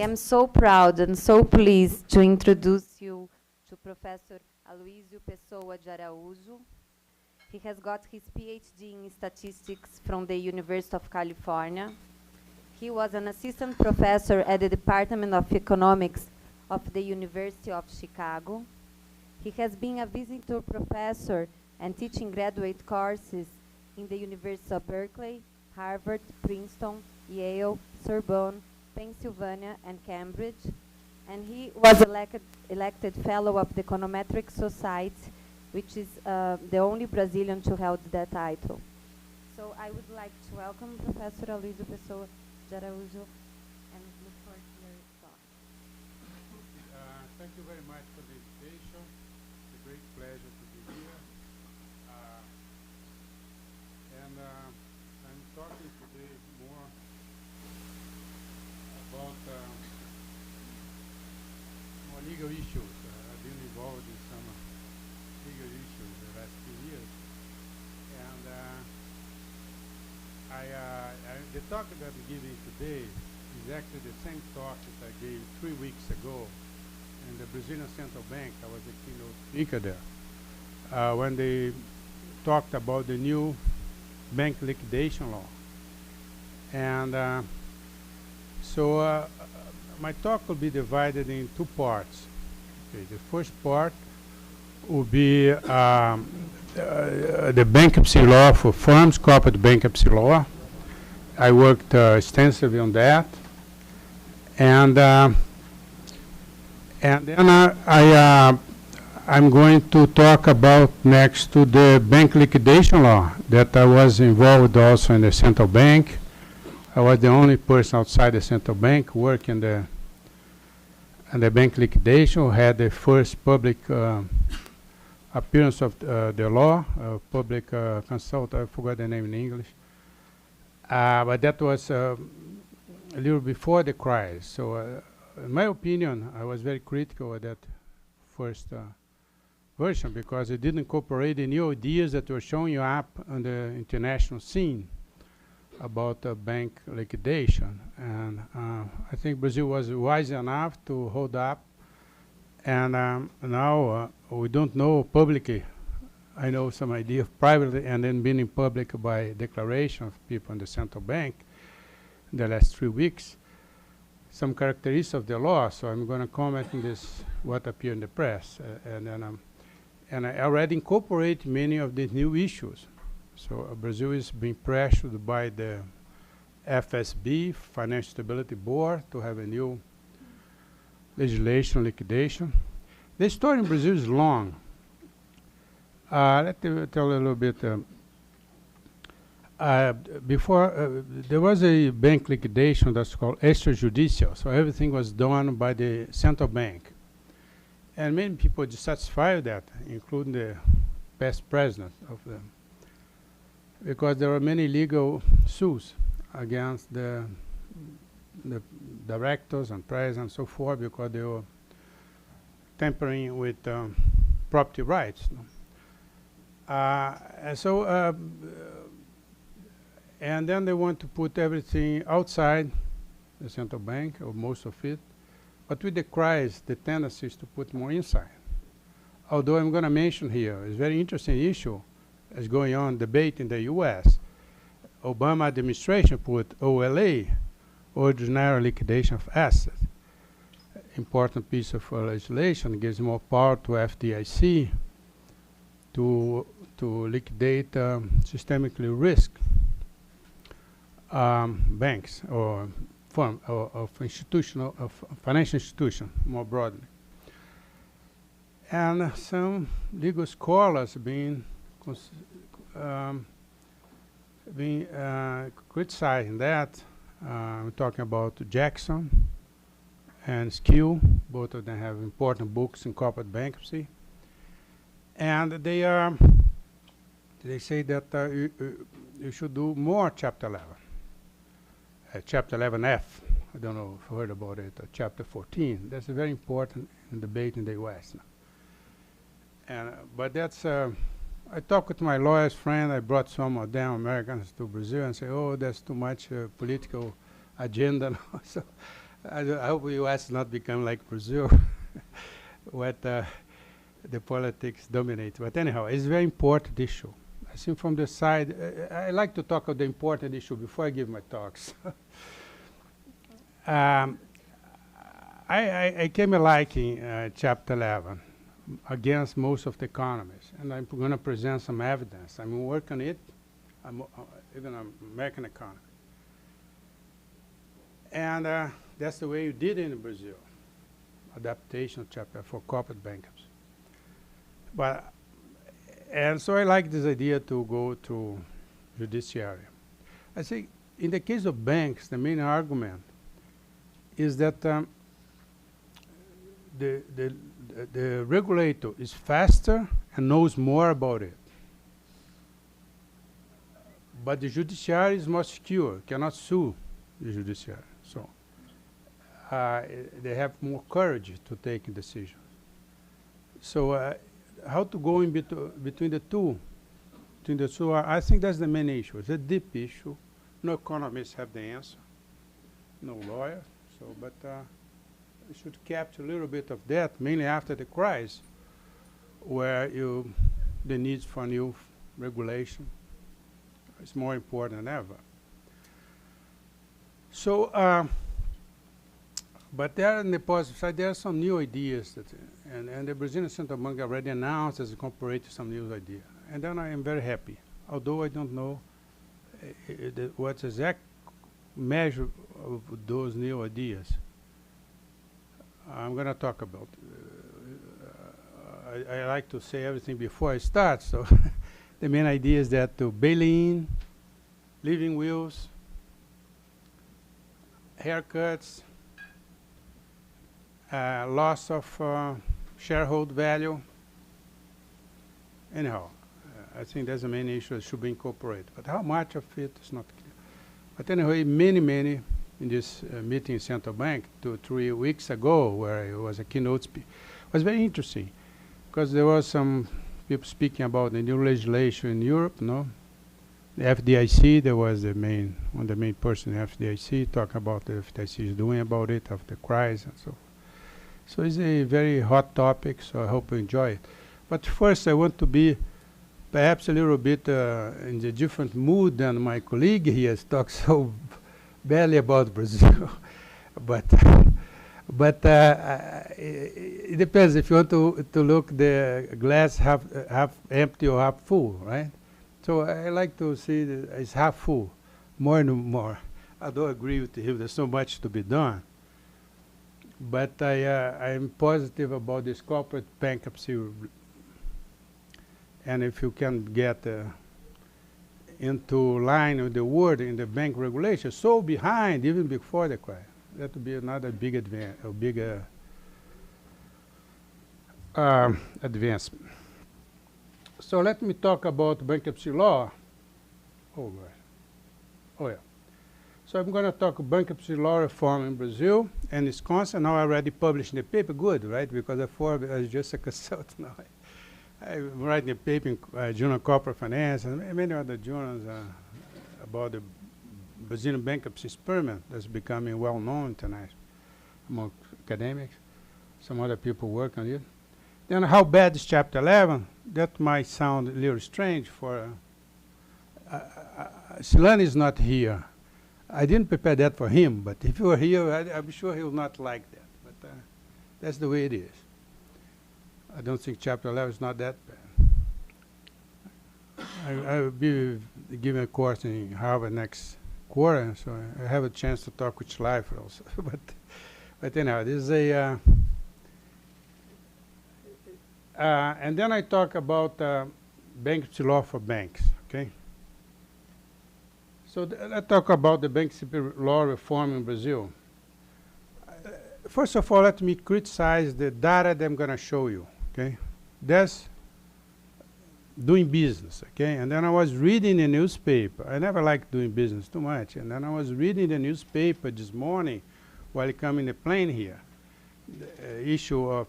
am so proud and so pleased to introduce you to Professor Aloysio Pessoa de Araújo. He has got his PhD in statistics from the University of California. He was an assistant professor at the Department of Economics of the University of Chicago. He has been a visitor professor and teaching graduate courses in the University of Berkeley, Harvard, Princeton, Yale, Sorbonne, Pennsylvania, and Cambridge. And he was elected fellow of the Econometric Society, which is the only Brazilian to hold that title. So I would like to welcome Professor Aloysio Pessoa de Araújo and look forward to your talk. Thank you very much for the invitation. It's a great pleasure to be here. I'm talking today more about more legal issues. I've been involved in some legal issues the last few years. And the talk that I'm giving today is actually the same talk that I gave 3 weeks ago in the Brazilian Central Bank. I was a keynote speaker there when they talked about the new bank liquidation law. And so my talk will be divided in 2 parts. Okay, the first part will be the bankruptcy law for firms, corporate bankruptcy law. I worked extensively on that, and then I'm going to talk about next to the bank liquidation law that I was involved also in the central bank. I was the only person outside the central bank working the bank liquidation, who had the first public appearance of the law, public consult, I forgot the name in English. But that was a little before the crisis. So in my opinion, I was very critical of that first version because it didn't incorporate the new ideas that were showing up on the international scene about bank liquidation. And I think Brazil was wise enough to hold up. And now we don't know publicly. I know some idea privately and then being in public by declaration of people in the central bank in the last 3 weeks, some characteristics of the law. So I'm going to comment on this, what appeared in the press. And I already incorporate many of these new issues. So Brazil is being pressured by the FSB, Financial Stability Board, to have a new legislation, liquidation. The story in Brazil is long. Let me tell a little bit. Before, there was a bank liquidation that's called extrajudicial, so everything was done by the central bank. And many people dissatisfied with that, including the past president of them, because there were many legal suits against the directors and presidents and so forth because they were tampering with property rights. And then they want to put everything outside the central bank, or most of it. But with the crisis, the tendency is to put more inside. Although I'm going to mention here, it's a very interesting issue is going on debate in the US. Obama administration put OLA, ordinary liquidation of assets. Important piece of legislation, gives more power to FDIC to liquidate systemically risk banks or firm of institutional of financial institution more broadly. And some legal scholars being criticizing that. I'm talking about Jackson and Skill. Both of them have important books in corporate bankruptcy. And they say that you should do more Chapter 11. Chapter 11F, I don't know if you heard about it, Chapter 14. That's a very important debate in the US now. And, but that's, I talked with my lawyer's friend. I brought some of them Americans to Brazil and say, oh, that's too much political agenda. So I hope U.S. not become like Brazil, what the politics dominate. But anyhow, it's a very important issue. I think from the side, I like to talk about the important issue before I give my talks. I came liking chapter 11 against most of the economists, and I'm going to present some evidence. I'm working on it. I'm even an American economy. And that's the way you did it in Brazil, adaptation chapter for corporate bankruptcy. And so I like this idea to go to judiciary. I think in the case of banks, the main argument is that the regulator is faster and knows more about it. But the judiciary is more secure, cannot sue the judiciary. So they have more courage to take decisions. So how to go in between the two? I think that's the main issue. It's a deep issue. No economists have the answer. No lawyers. So, but we should capture a little bit of that, mainly after the crisis, where the needs for new regulation is more important than ever. So, but there on the positive side, there are some new ideas that, and the Brazilian Central Bank already announced as incorporated some new ideas. And then I am very happy, although I don't know what's exact measure of those new ideas. I'm going to talk about. I like to say everything before I start, so the main idea is that to bail in, living wills, haircuts, loss of shareholder value. Anyhow, I think that's the main issue that should be incorporated. But how much of it is not clear. But anyway, many in this meeting in Central Bank 2 or 3 weeks ago, where it was a keynote speech, was very interesting because there was some people speaking about the new legislation in Europe, no? The FDIC, there was one of the main person in FDIC talking about the FDIC is doing about it after the crisis and so forth. So it's a very hot topic, so I hope you enjoy it. But first, I want to be perhaps a little bit in a different mood than my colleague here has talked so badly about Brazil. but it depends if you want to look the glass half empty or half full, right? So I like to see that it's half full, more and more. I don't agree with him. There's so much to be done. But I'm positive about this corporate bankruptcy. And if you can get into line with the world in the bank regulation, so behind even before the crisis, that would be another big advancement. So let me talk about bankruptcy law. Oh, God. Oh, yeah. So I'm going to talk bankruptcy law reform in Brazil and Wisconsin. Now I already published in the paper. Good, right? Because before I was just a consultant. Now I'm writing a paper in Journal of Corporate Finance and many other journals about the Brazilian bankruptcy experiment that's becoming well known internationally among academics. Some other people work on it. Then how bad is Chapter 11? That might sound a little strange for Silani is not here. I didn't prepare that for him, but if he were here, I'm sure he would not like that. But that's the way it is. I don't think Chapter 11 is not that bad. I will be giving a course in Harvard next quarter, so I have a chance to talk with Schleifer also. but anyhow, this is a... and then I talk about bankruptcy law for banks, okay? So let's talk about the bankruptcy law reform in Brazil. First of all, let me criticize the data that I'm going to show you, okay? That's doing business, okay? And then I was reading the newspaper. I never liked doing business too much. And then I was reading the newspaper this morning while coming the plane here. The issue of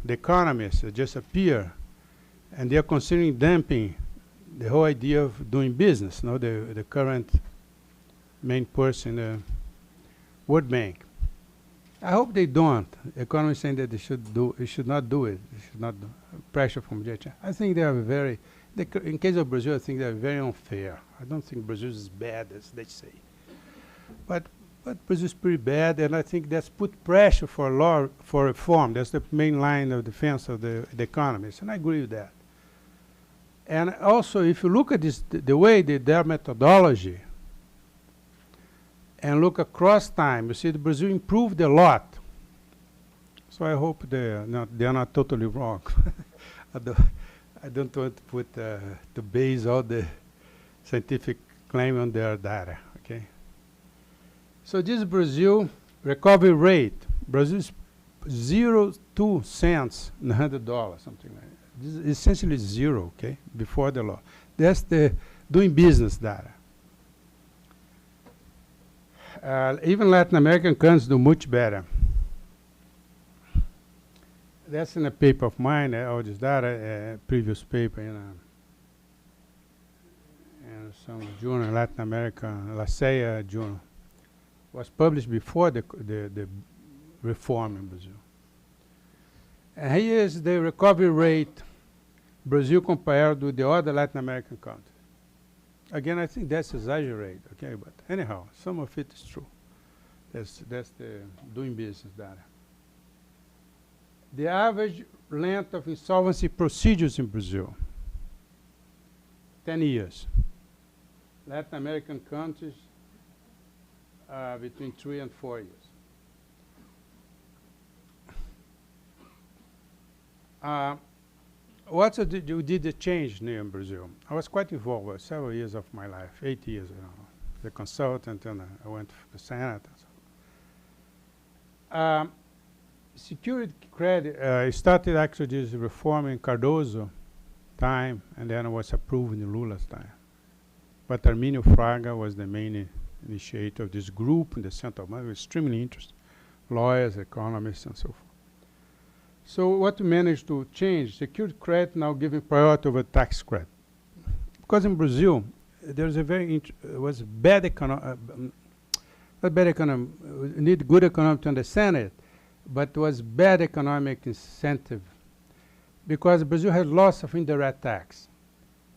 the economists just appeared, and they're considering dumping the whole idea of doing business. No, the current main person in the World Bank. I hope they don't. Economists saying that they should not do it. They should not do pressure from JHA. I think they are very, in case of Brazil, I think they are very unfair. I don't think Brazil is as bad as they say. But Brazil is pretty bad, and I think that's put pressure for law, for reform. That's the main line of defense of the economists, and I agree with that. And also, if you look at this, the way their methodology, and look across time, you see that Brazil improved a lot. So I hope they're not totally wrong. I don't want to put to base all the scientific claim on their data. Okay. So this is Brazil recovery rate. Brazil is 0.2 cents in $100, something like that. This is essentially zero. Okay, before the law. That's the doing business data. Even Latin American countries do much better. That's in a paper of mine, all this data, previous paper in some journal, Latin America, La Ceia journal. Was published before the reform in Brazil. And here is the recovery rate, Brazil compared with the other Latin American countries. Again, I think that's exaggerated, okay, but anyhow, some of it is true. That's the doing business data. The average length of insolvency procedures in Brazil, 10 years. Latin American countries, between 3 and 4 years. What did the change here in Brazil? I was quite involved with several years of my life, 8 years, as a consultant, and I went to the Senate. And so. Security credit started actually this reform in Cardoso time, and then it was approved in Lula's time. But Arminio Fraga was the main initiator of this group in the central bank, extremely interested, lawyers, economists, and so forth. So what we managed to change, security credit now giving priority over tax credit. Because in Brazil, there's a very, was bad economic, not bad economic, need good economic to understand it, but was bad economic incentive. Because Brazil had lots of indirect tax.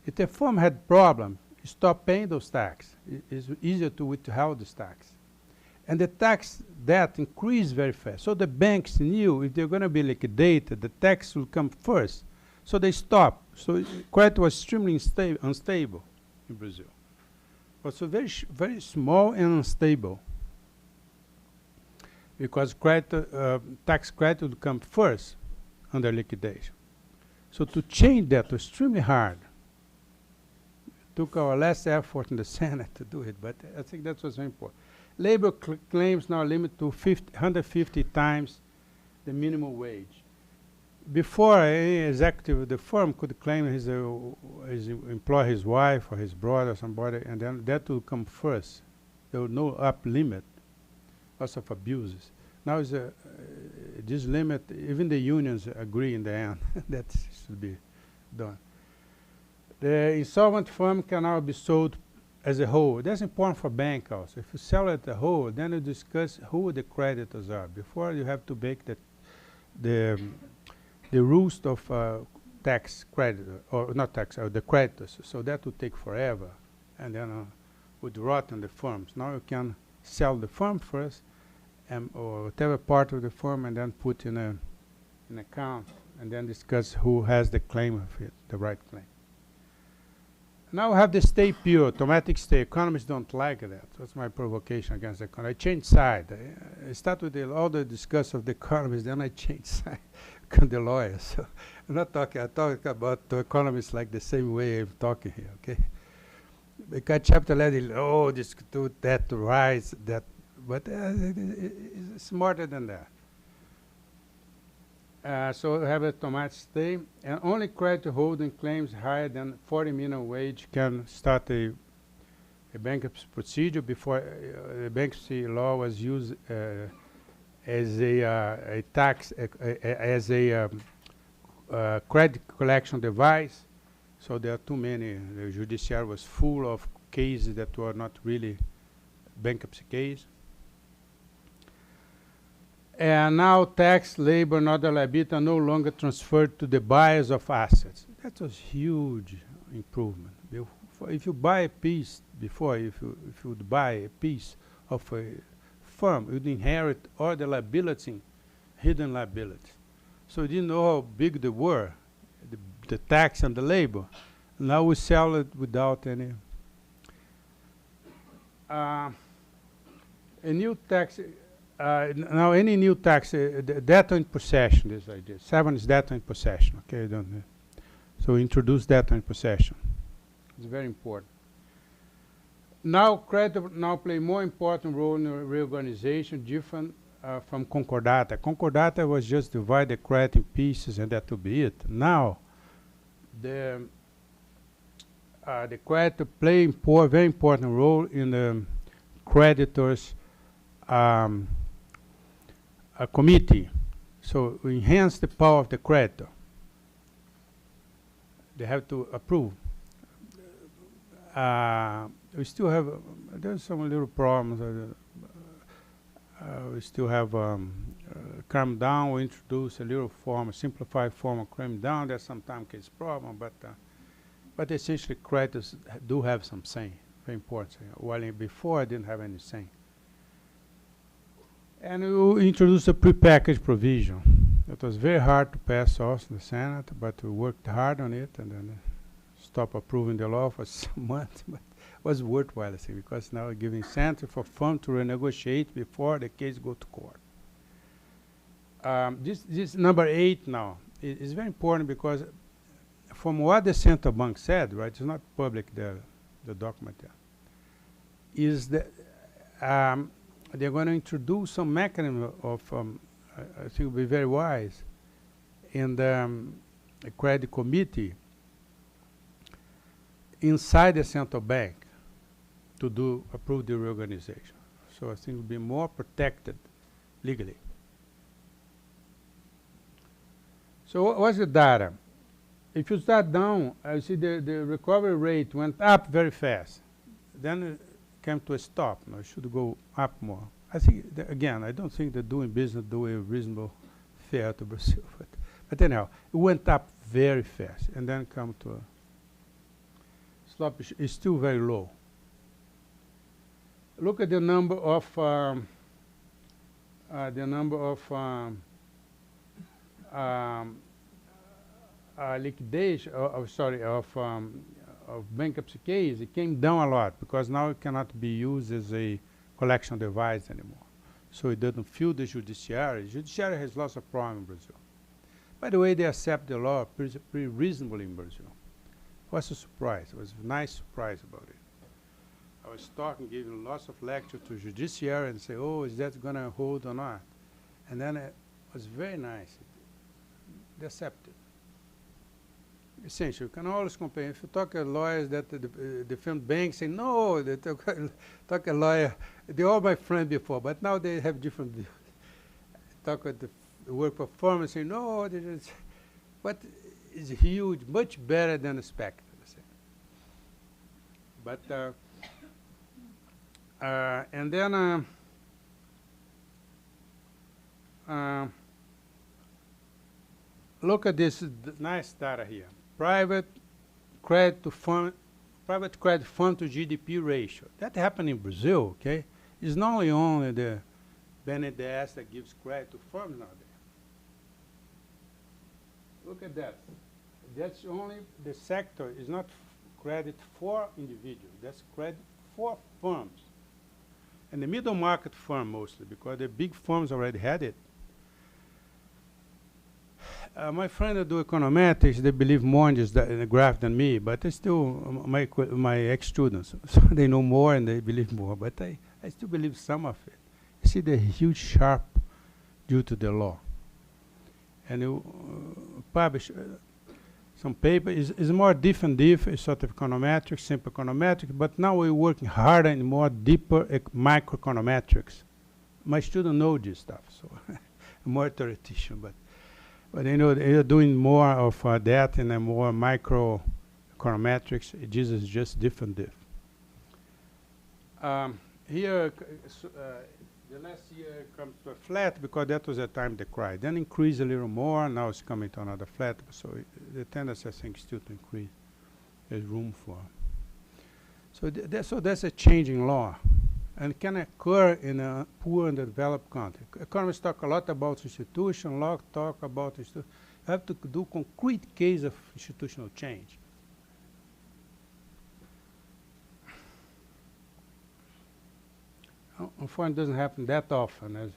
If the firm had problem, stop paying those tax. It's easier to withhold this tax. And the tax debt increased very fast. So the banks knew if they're going to be liquidated, the tax will come first. So they stopped. So credit was extremely unstable in Brazil. It was very, very small and unstable. Because credit, tax credit would come first under liquidation. So to change that was extremely hard. It took our last effort in the Senate to do it, but I think that was very important. Labor claims now limit to 150 times the minimum wage. Before, any executive of the firm could claim employ his wife or his brother or somebody, and then that will come first. There was no up limit. Lots of abuses. Now is this limit, even the unions agree in the end that should be done. The insolvent firm can now be sold as a whole. That's important for bank also. If you sell it as a whole, then you discuss who the creditors are. Before you have to make the rules of tax creditor, or not tax, or the creditors. So that would take forever, and then would rot on the firms. Now you can sell the firm first, or whatever part of the firm, and then put in an account, and then discuss who has the claim of it, the right claim. Now we have the stay period, automatic stay. Economists don't like that. That's my provocation against the economy. I changed side. I start with all the discuss of the economists, then I change side, become the lawyer. So I'm not talking, I talk about the economists like the same way I'm talking here, okay? Because chapter 11, oh, this, do that, rise, that, but it's smarter than that. So we have a automatic stay, and only creditor holding claims higher than 40 minimum wage can start a bankruptcy procedure. Before the bankruptcy law was used as a tax, as a credit collection device. So there are too many. The judiciary was full of cases that were not really bankruptcy cases. And now tax, labor, and other liability are no longer transferred to the buyers of assets. That was huge improvement. If you buy a piece before, if you would buy a piece of a firm, you'd inherit all the liability, hidden liabilities. So you didn't know how big they were, the tax and the labor. Now we sell it without any. A new tax, now any new tax, data in possession, this idea. 7 is data in possession, okay? So we introduce data in possession. It's very important. Now credit now play more important role in the reorganization, different from concordata. Concordata was just divide the credit in pieces and that would be it. Now, the credit play very important role in the creditors' committee. So we enhance the power of the creditor. They have to approve. We still have, there's some little problems. We still have cram down. We introduce a little form, a simplified form of cram down. That sometimes causes problem, but essentially creditors do have some say, very important. While before I didn't have any say. And we introduced a prepackaged provision. It was very hard to pass also in the Senate, but we worked hard on it and then stopped approving the law for some months. But it was worthwhile, I think, because now we're giving incentive for firm to renegotiate before the case go to court. This number 8 now is very important because from what the central bank said, right, it's not public, the document there, is that they're going to introduce some mechanism of, I think will be very wise, in the credit committee inside the central bank to approve the reorganization. So I think it will be more protected legally. So what's the data? If you start down, you see the recovery rate went up very fast. Then it came to a stop. Now it should go up more. I think, again, I don't think that doing business do a reasonable fare to Brazil. But anyhow, it went up very fast and then come to a slope is still very low. Look at the number of liquidation, of bankruptcy case. It came down a lot because now it cannot be used as a collection device anymore. So it doesn't fuel the judiciary. Judiciary has lots of problems in Brazil. By the way, they accept the law pretty reasonably in Brazil. It was a surprise. It was a nice surprise about it. I was talking, giving lots of lectures to judiciary and say, oh, is that going to hold or not? And then it was very nice. They accepted. Essentially, you can always compare. If you talk to lawyers that defend banks, say, no, they talk a lawyer. They're all my friends before, but now they have different views. Talk with the work performance, say, no, but it's huge, much better than expected. But, and then, look at this nice data here. Private credit fund to GDP ratio. That happened in Brazil, okay? It's not only the BNDES that gives credit to firms nowadays. Look at that. That's only the sector is not credit for individuals. That's credit for firms. And the middle market firm mostly, because the big firms already had it. My friends that do econometrics, they believe more in this in the graph than me, but they still my ex-students, so they know more and they believe more. But I still believe some of it. You see the huge sharp due to the law. And you publish some paper. Is more different, sort of econometrics, simple econometrics, but now we're working harder and more deeper microeconometrics. My students know this stuff, so I'm more theoretician, but they know they're doing more of that and more micro econometrics. This is just different. Here, the the last year it comes to a flat because that was the time they cried. Then increase a little more. Now it's coming to another flat. So the tendency, I think, is still to increase. There's room for. So so that's a changing law, and it can occur in a poor and developed country. Economists talk a lot about institution. Law talk about you have to do concrete case of institutional change. Unfortunately, it doesn't happen that often.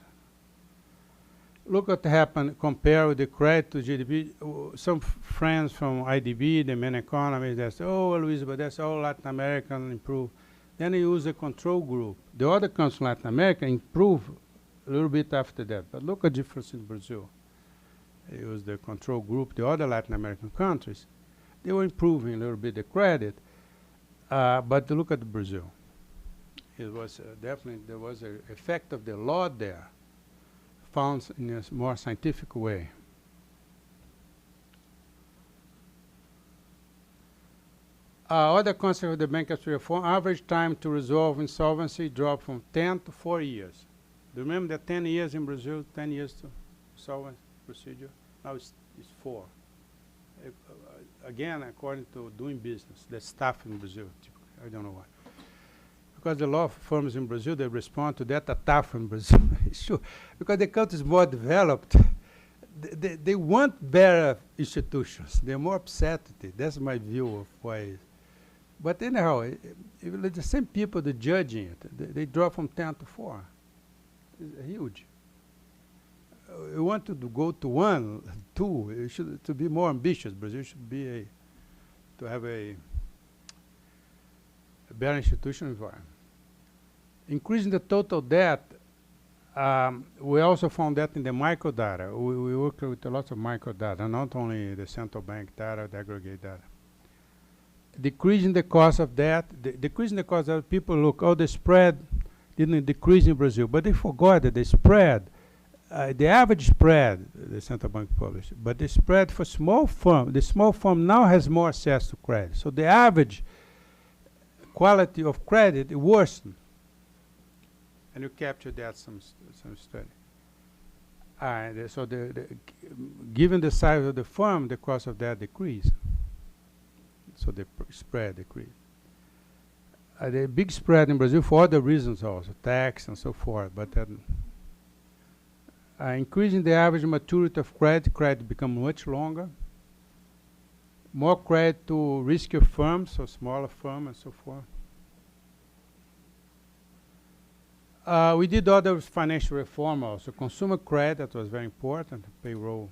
Look what happened, compare with the credit to GDP. Some friends from IDB, the main economists, they say, oh, Luis, but that's all Latin American improve. Then they use a control group. The other countries in Latin America improve a little bit after that. But look at the difference in Brazil. They use the control group, the other Latin American countries. They were improving a little bit the credit. But look at Brazil. It was definitely, there was an effect of the law there, found in a more scientific way. Other concept of the bankruptcy reform, average time to resolve insolvency dropped from 10 to 4 years. Do you remember that 10 years in Brazil, 10 years to insolvency procedure? Now it's 4. Again, according to doing business, the staff in Brazil, typically. I don't know why. Because the law firms in Brazil, they respond to that attack in Brazil. Sure. Because the country is more developed, they want better institutions. They're more upset at it. That's my view of why. But anyhow, the same people that judging it, they drop from 10 to 4. It's huge. You want to go to 1, 2. You should to be more ambitious. Brazil should be to have a better institutional environment. Increasing the total debt, we also found that in the microdata. We work with a lot of microdata, not only the central bank data, the aggregate data. Decreasing the cost of debt, decreasing the cost of people look, oh, the spread didn't decrease in Brazil, but they forgot that the spread, the average spread, the central bank published, but the spread for small firm, the small firm now has more access to credit. So the average quality of credit worsened, and you capture that some study. So given the size of the firm, the cost of that decreased. So the spread decreased. The big spread in Brazil for other reasons also, tax and so forth, but increasing the average maturity of credit become much longer. More credit to riskier firms, so smaller firms and so forth. We did other financial reform also. Consumer credit was very important, payroll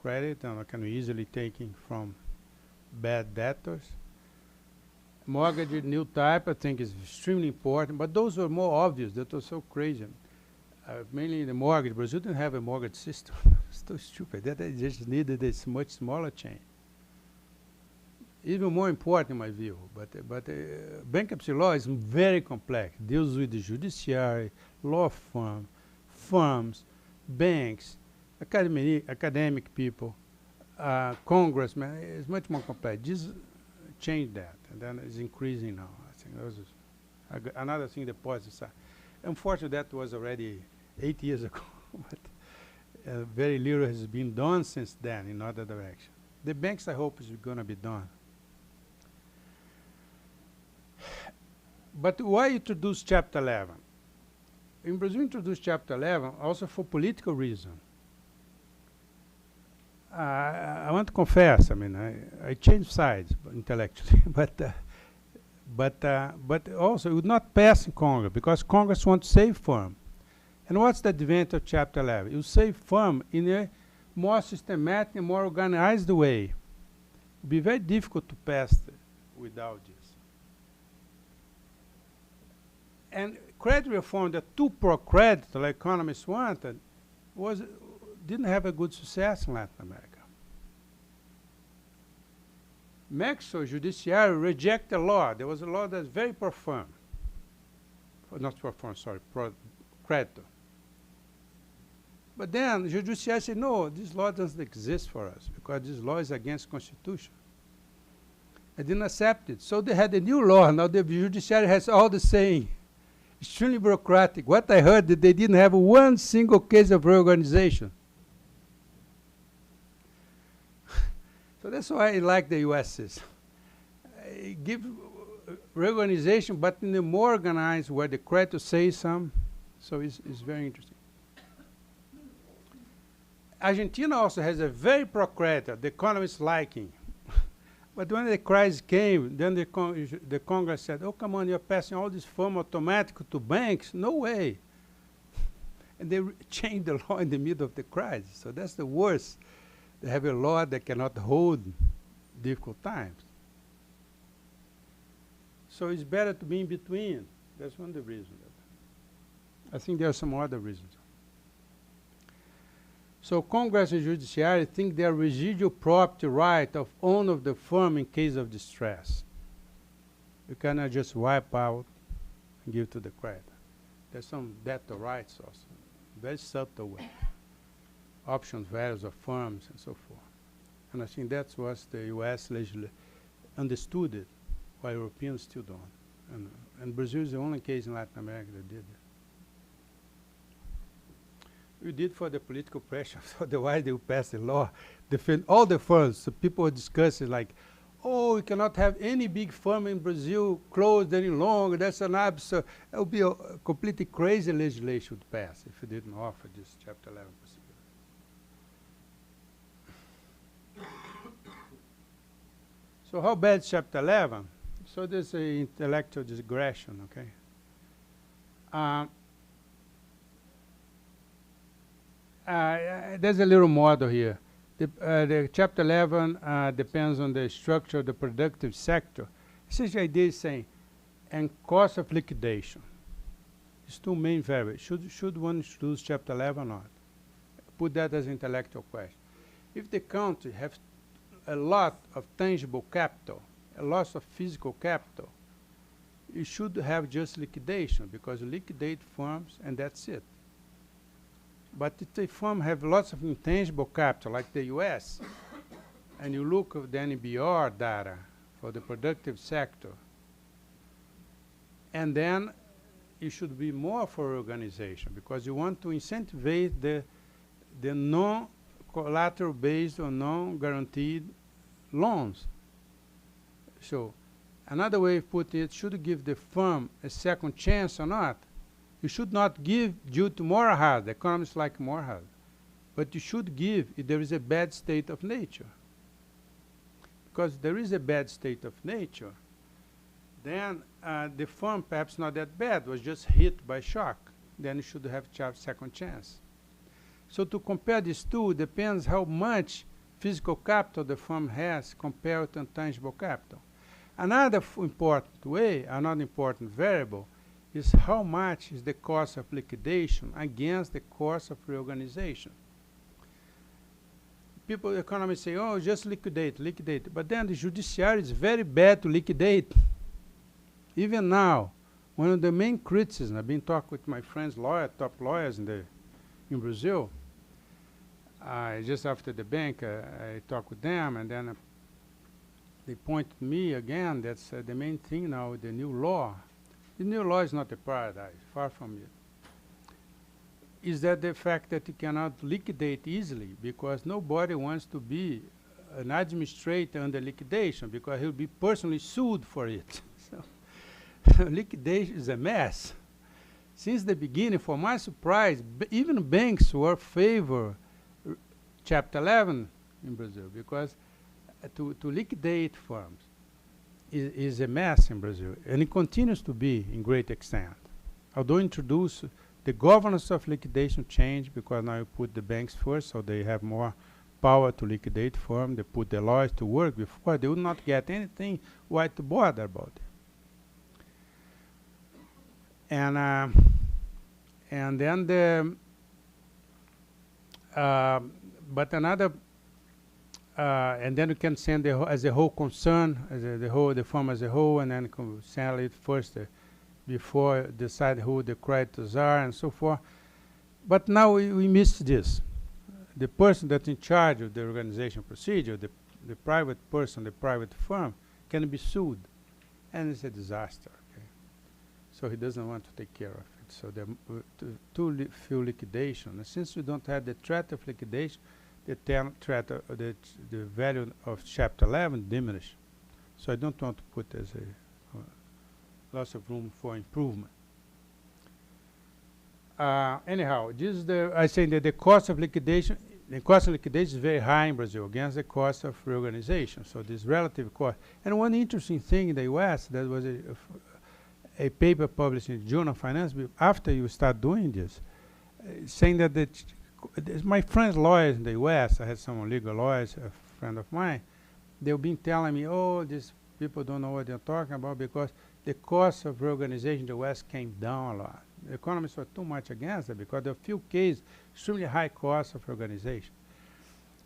credit, and can be easily taken from bad debtors. Mortgage, new type, I think is extremely important, but those were more obvious. That was so crazy. Mainly the mortgage. Brazil didn't have a mortgage system. It's so stupid. That they just needed this much smaller change. Even more important in my view, but bankruptcy law is very complex. Deals with the judiciary, law firms, banks, academic people, congressmen. It's much more complex. Just change that, and then it's increasing now. I think that was another thing. The pause. Unfortunately, that was already 8 years ago, but very little has been done since then in other direction. The banks, I hope, is going to be done. But why introduce Chapter 11? In Brazil, introduced Chapter 11 also for political reasons. I want to confess, I mean, I changed sides intellectually, but also it would not pass in Congress because Congress wants to save firm. And what's the advantage of Chapter 11? You save firm in a more systematic and more organized way. It would be very difficult to pass without this. And credit reform that too pro-credit, like economists wanted, didn't have a good success in Latin America. Mexico judiciary rejected the law. There was a law that's very pro-firm. Not pro-firm, sorry, pro-creditor. But then the judiciary said, no, this law doesn't exist for us because this law is against Constitution. They didn't accept it. So they had a new law. Now the judiciary has all the saying. extremely bureaucratic. What I heard that they didn't have one single case of reorganization. So that's why I like the U.S. system. Give reorganization, but in the more organized, where the creditor says some. So it's very interesting. Argentina also has a very pro-creditor, the economists liking. But when the crisis came, then the Congress said, oh, come on, you're passing all this firm automatically to banks? No way. And they changed the law in the middle of the crisis. So that's the worst. They have a law that cannot hold difficult times. So it's better to be in between. That's one of the reasons. I think there are some other reasons. So Congress and Judiciary think they are residual property right of owner of the firm in case of distress. You cannot just wipe out and give to the creditor. There's some debtor rights also, very subtle way. Options, values of firms, and so forth. And I think that's what the U.S. legislature understood it, while Europeans still don't. And Brazil is the only case in Latin America that did it. We did for the political pressure, so otherwise they would pass the law, defend all the firms. So people were discussing like, oh, we cannot have any big firm in Brazil closed any longer. That's an absurd. It would be a completely crazy legislation would pass if it didn't offer this Chapter 11 possibility. So how bad is Chapter 11? So there's an intellectual digression, okay? There's a little model here. The Chapter 11 depends on the structure of the productive sector. Essentially, the idea is saying, and cost of liquidation. It's two main variables. Should one introduce Chapter 11 or not? Put that as an intellectual question. If the country has a lot of tangible capital, a lot of physical capital, you should have just liquidation, because you liquidate firms and that's it. But if the firm have lots of intangible capital, like the U.S., and you look at the NBR data for the productive sector, and then you should be more for organization, because you want to incentivize the non-collateral based or non-guaranteed loans. So another way of putting it, should give the firm a second chance or not? You should not give due to moral hazard. Economists like moral hazard. But you should give if there is a bad state of nature. Because there is a bad state of nature, then the firm perhaps not that bad, was just hit by shock. Then you should have a second chance. So to compare these two depends how much physical capital the firm has compared to intangible capital. Another important way, another important variable, is how much is the cost of liquidation against the cost of reorganization. People, economists say, oh, just liquidate. But then the judiciary is very bad to liquidate. Even now, one of the main criticisms, I've been talking with my friends, top lawyers in Brazil. Just after the bank, I talked with them, and then they pointed to me again, that's the main thing now, the new law. The new law is not a paradise, far from it. Is that the fact that you cannot liquidate easily, because nobody wants to be an administrator under liquidation, because he'll be personally sued for it. So liquidation is a mess. Since the beginning, for my surprise, even banks were favor Chapter 11 in Brazil, because to liquidate firms is a mess in Brazil, and it continues to be in great extent. Although introduce the governance of liquidation change, because now you put the banks first, so they have more power to liquidate firm. They put the lawyers to work. Before, they would not get anything white to bother about it. And then the but another. And then you can send as a whole concern, as the firm as a whole, and then send it first before decide who the creditors are and so forth. But now we missed this. The person that's in charge of the organization procedure, the private person, the private firm, can be sued, and it's a disaster. Okay? So he doesn't want to take care of it. So there are too few liquidation. And since we don't have the threat of liquidation, the value of Chapter 11 diminished. So I don't want to put as a lots of room for improvement. Anyhow, this is I say that the cost of liquidation is very high in Brazil against the cost of reorganization. So this relative cost. And one interesting thing in the U.S. that was a paper published in the Journal of Finance after you start doing this, saying that my friends lawyers in the U.S. I had some legal lawyers, a friend of mine. They've been telling me, oh, these people don't know what they're talking about because the cost of reorganization in the West came down a lot. The economists were too much against it because there are few cases, extremely high cost of organization.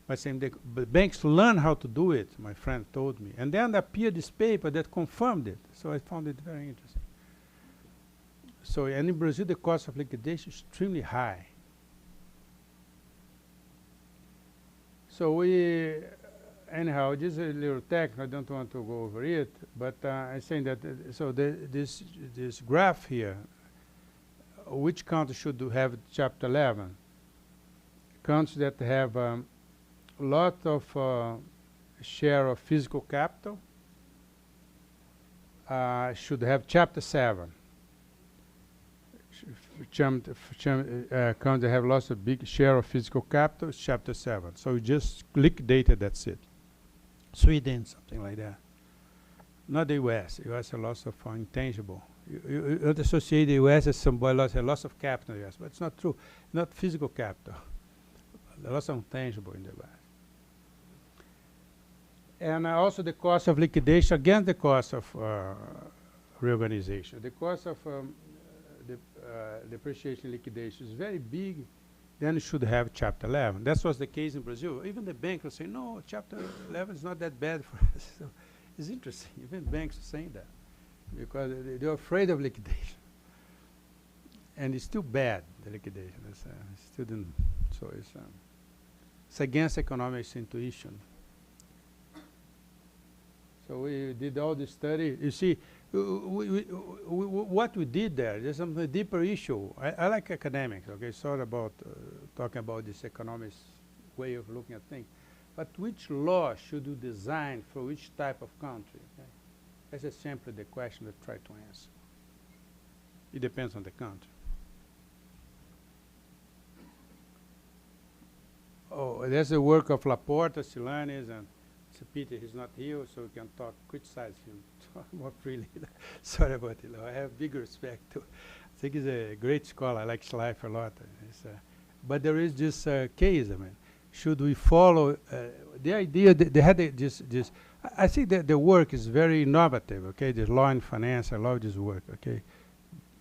But saying the banks learn how to do it, my friend told me. And then appeared this paper that confirmed it. So I found it very interesting. So, and in Brazil, the cost of liquidation is extremely high. So anyhow, this is a little technical. I don't want to go over it, but I'm saying that this graph here, which country should have Chapter 11? Countries that have a lot of share of physical capital should have Chapter 7. Countries that have lots of big share of physical capital, Chapter 7. So we just liquidated, that's it. Sweden, something like that. Not the U.S. The U.S. has lots of intangible. You don't associate the U.S. as somebody has lots of capital in the U.S., but it's not true. Not physical capital. There are lots of intangible in the U.S. And also the cost of liquidation against the cost of reorganization. The cost of depreciation liquidation is very big, then you should have Chapter 11. That was the case in Brazil. Even the bank will say, no, Chapter 11 is not that bad for us. So it's interesting. Even banks are saying that because they're afraid of liquidation. And it's still bad, the liquidation. So it's against economics intuition. So we did all this study. You see, what we did there, there's some deeper issue. I like academics, okay, sort about talking about this economist way of looking at things. But which law should you design for which type of country? Okay? That's simply the question that I try to answer. It depends on the country. Oh, there's the work of Laporta, Silanes, and it's a pity he's not here, so we can criticize him more freely. Sorry about it. I have big respect to. I think he's a great scholar. I like his life a lot. But there is this case. I mean, should we follow the idea? They had this. I think that the work is very innovative. Okay, the law and finance. I love this work. Okay,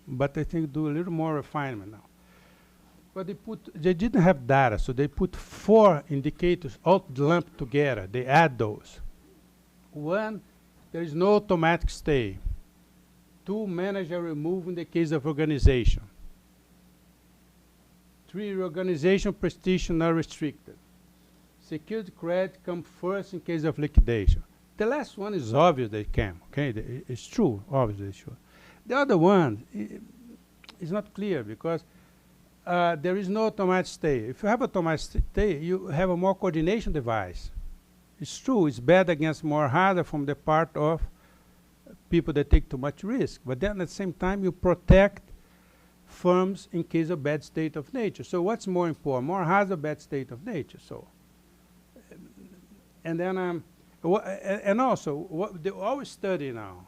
but I think do a little more refinement now. But they didn't have data, so they put 4 indicators all lumped together. They add those. 1, there is no automatic stay. 2, manager remove in the case of organization. 3, reorganization prestige not restricted. Secured credit come first in case of liquidation. The last one is obvious they can, okay? It's true, obviously sure. The other one is not clear because there is no automatic stay. If you have automatic stay, you have a more coordination device. It's true, it's bad against more harder from the part of people that take too much risk. But then at the same time, you protect firms in case of bad state of nature. So what's more important, more hard or bad state of nature? So, and then, and also, what they always study now,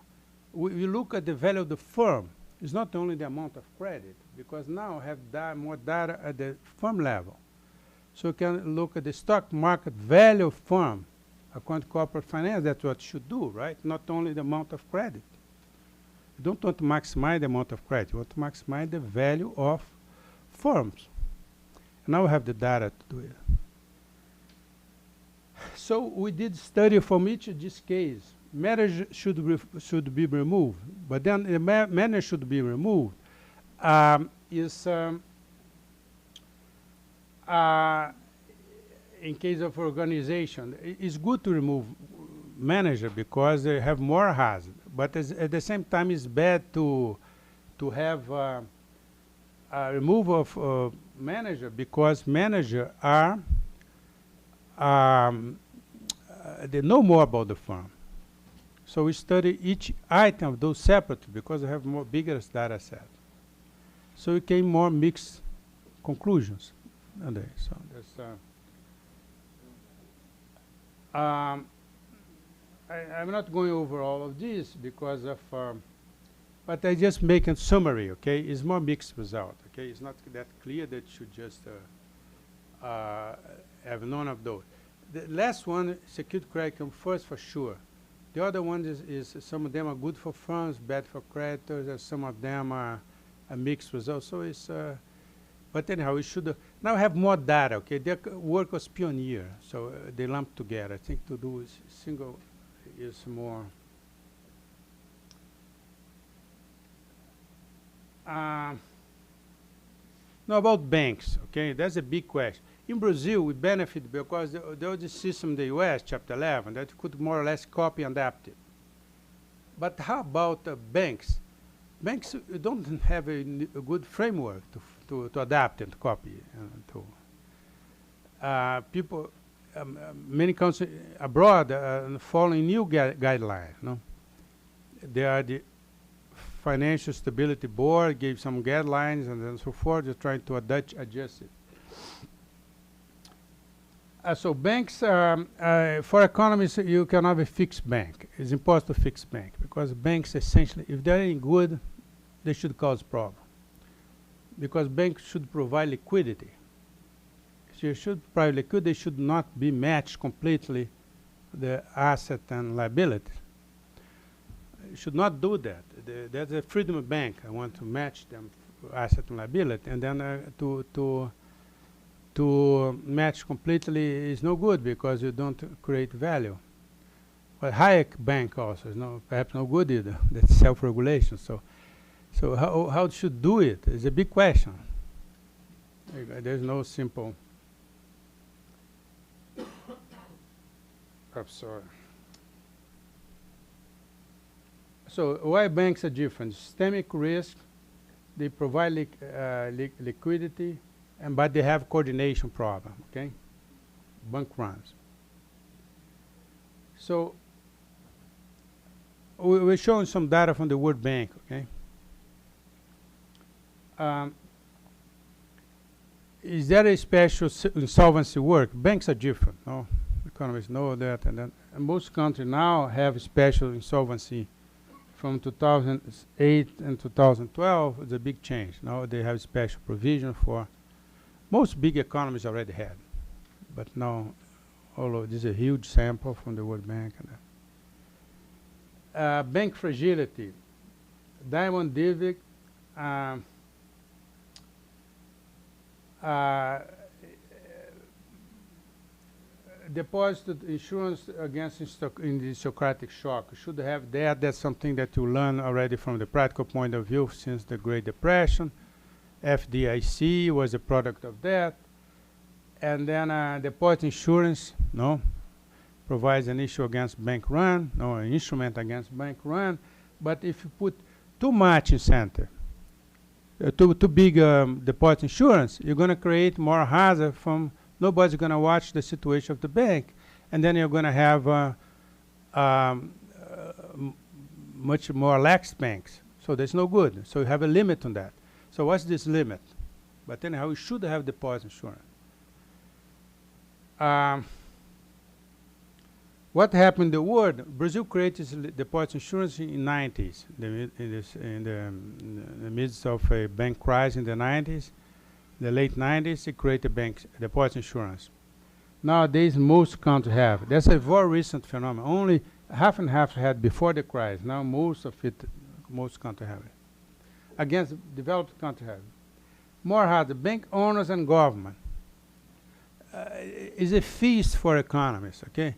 we look at the value of the firm. It's not only the amount of credit, because now I have more data at the firm level. So you can look at the stock market value of firm. According to corporate finance, that's what you should do, right? Not only the amount of credit. You don't want to maximize the amount of credit. You want to maximize the value of firms. And now we have the data to do it. So we did study from each of these cases. Marriage should be removed, but then the marriage should be removed in case of organization. It's good to remove manager because they have more hazard, but at the same time it's bad to to have a removal of manager, because manager are they know more about the firm. So we study each item of those separately because they have more bigger data set. So we came more mixed conclusions. Okay, so that's I'm not going over all of these because of but I just make a summary, okay? It's more mixed result, okay? It's not that clear that you should just have none of those. The last one, secured credit, come first for sure. The other one is some of them are good for firms, bad for creditors, and some of them are a mixed result. So it's, but anyhow, we should now have more data, okay? Their work was pioneer, so they lump together. I think to do single is more. Now about banks, okay? That's a big question. In Brazil, we benefit because there was a system in the US, Chapter 11, that you could more or less copy and adapt it. But how about banks? Banks don't have a good framework to adapt and copy. People, many countries abroad following new guidelines. No? There are the Financial Stability Board gave some guidelines and then so forth. They're trying to adjust it. So banks, for economists, you cannot have a fixed bank. It's impossible to fix bank because banks essentially, if they're any good, they should cause problem. Because banks should provide liquidity. So you should provide liquidity, they should not be matched completely the asset and liability. You should not do that. There's a freedom of bank. I want to match them asset and liability, and then to match completely is no good because you don't create value. But Hayek Bank also is perhaps no good either. That's self-regulation. So how should do it is a big question. There's no simple. I'm sorry. So why banks are different? Systemic risk, they provide liquidity, but they have coordination problem, okay? Bank runs. So we're showing some data from the World Bank, okay? Is there a special insolvency work? Banks are different, no? Economists know that, and most countries now have special insolvency. From 2008 and 2012, it's a big change. Now they have special provision for most big economies already had, but now all of this is a huge sample from the World Bank. Bank fragility, Diamond Divic, deposit insurance against in the Socratic shock. You should have that. That's something that you learn already from the practical point of view since the Great Depression. FDIC was a product of that. And then deposit insurance, provides an issue against bank run, an instrument against bank run. But if you put too much incentive, too big deposit insurance, you're going to create more hazard from nobody's going to watch the situation of the bank. And then you're going to have much more lax banks. So there's no good. So you have a limit on that. So what's this limit? But anyhow, we should have deposit insurance. What happened in the world? Brazil created deposit insurance in the 90s, in the midst of a bank crisis in the 90s. The late 90s, it created deposit insurance. Nowadays, most countries have. That's a very recent phenomenon. Only half and half had before the crisis. Now most countries have it. Against developed countries have it. More hard, the bank owners and government is a feast for economists, okay,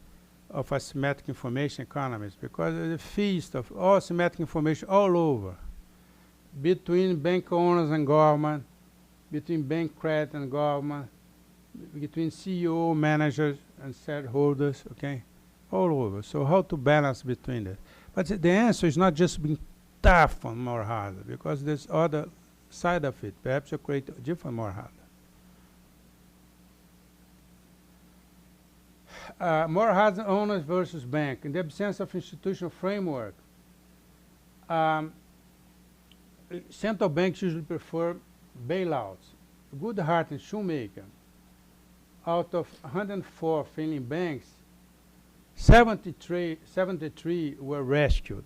of asymmetric information economists, because it's a feast of all asymmetric information all over, between bank owners and government, between bank credit and government, between CEO, managers, and shareholders, okay, all over. So how to balance between that? But the answer is not just being tough on moral hazard, because there's other side of it. Perhaps you create a different moral hazard. Moral hazard owners versus bank. In the absence of institutional framework, central banks usually prefer bailouts. Goodhart Shoemaker, out of 104 failing banks, 73 were rescued.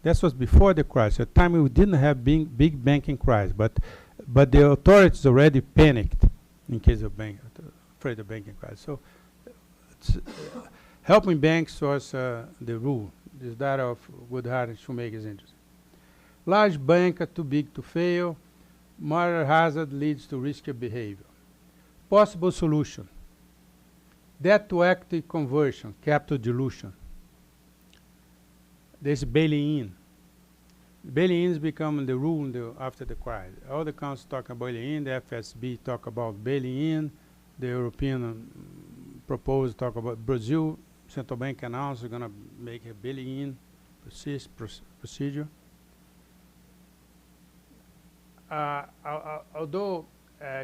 That was before the crisis. At the time we didn't have big banking crisis, but the authorities already panicked in case of afraid of banking crisis. So helping banks was the rule. This is that of Goodhart and Shoemaker's interest. Large banks are too big to fail. Moral hazard leads to riskier behavior. Possible solution: debt to equity conversion, capital dilution. There's bailing in. Bailing in is becoming the rule after the crisis. All the councils talk about bailing in, the FSB talk about bailing in, the European proposal talk about Brazil. Central Bank announced they're going to make a bailing in procedure. Although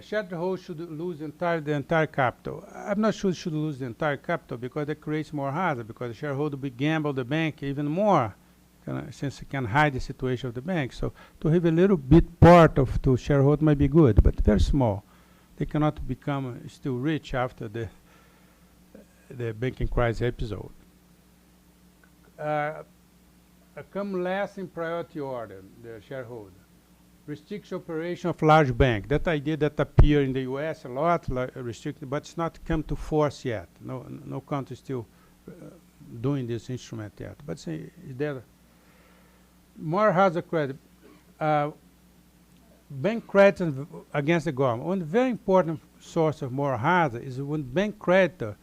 shareholders should lose the entire capital, I'm not sure should lose the entire capital, because that creates more hazard, because the shareholder will gamble the bank even more, since it can hide the situation of the bank. So to have a little bit part of the shareholder might be good, but very small. They cannot become still rich after the banking crisis episode. Come last in priority order, the shareholder. Restricts operation of large bank. That idea that appear in the U.S. a lot, restricted, but it's not come to force yet. No country is still doing this instrument yet. But is there more hazard credit? Bank credit against the government. One very important source of moral hazard is when bank creditor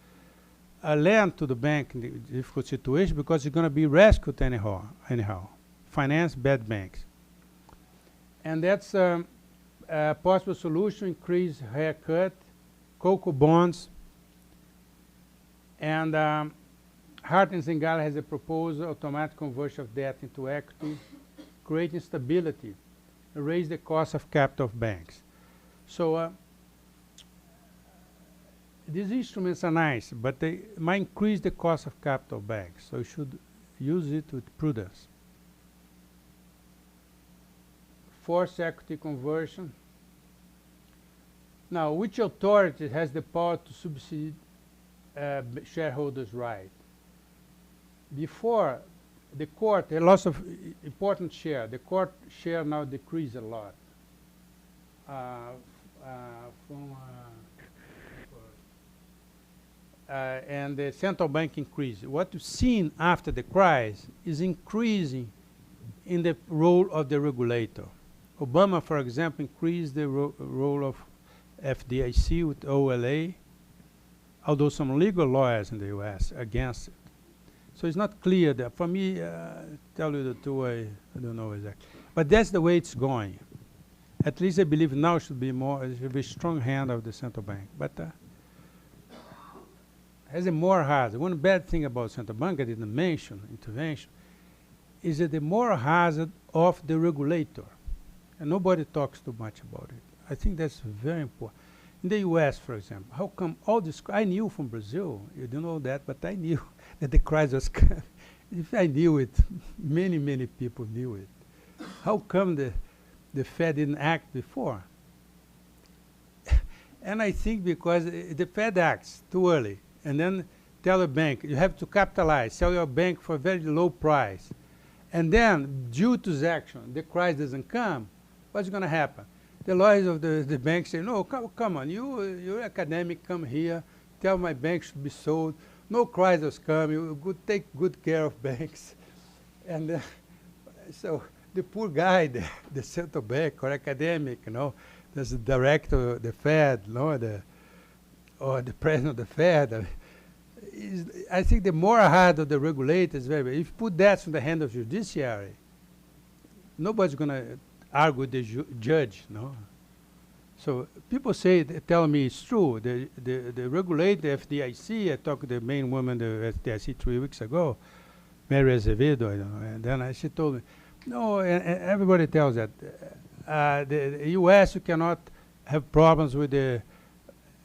lend to the bank in the difficult situation, because it's going to be rescued anyhow. Finance bad banks. And that's a possible solution: increase haircut, cocoa bonds. And Hart and Zingale has a proposal: automatic conversion of debt into equity, creating stability, raise the cost of capital of banks. So these instruments are nice, but they might increase the cost of capital of banks. So you should use it with prudence. Forced equity conversion. Now, which authority has the power to subsidy shareholders' right? Before, the court, a loss of important share. The court share now decreased a lot. And the central bank increased. What we've seen after the crisis is increasing in the role of the regulator. Obama, for example, increased the role of FDIC with OLA, although some legal lawyers in the U.S. against it. So it's not clear that, for me, tell you the truth, I don't know exactly. But that's the way it's going. At least I believe now should be it should be a strong hand of the central bank. But has a moral hazard. One bad thing about central bank I didn't mention, intervention, is that the moral hazard of the regulator. And nobody talks too much about it. I think that's very important. In the U.S., for example, how come all this? I knew from Brazil, you don't know that, but I knew that the crisis was coming. If I knew it, many people knew it. How come the Fed didn't act before? And I think because the Fed acts too early, and then tell a bank, you have to capitalize, sell your bank for a very low price. And then, due to the action, the crisis doesn't come. What's going to happen? The lawyers of the bank say, no, come on, you're academic, come here, tell my bank should be sold. No crisis come, you take good care of banks. And so the poor guy, the central bank or academic, there's the director of the Fed, or the president of the Fed. I think the moral hazard of the regulator is very. If you put that in the hand of judiciary, nobody's going to argue with the judge, So people tell me it's true. The regulator, FDIC, I talked to the main woman of the FDIC 3 weeks ago, Mary Azevedo, and then she told me, No, and everybody tells that. The U.S. you cannot have problems with the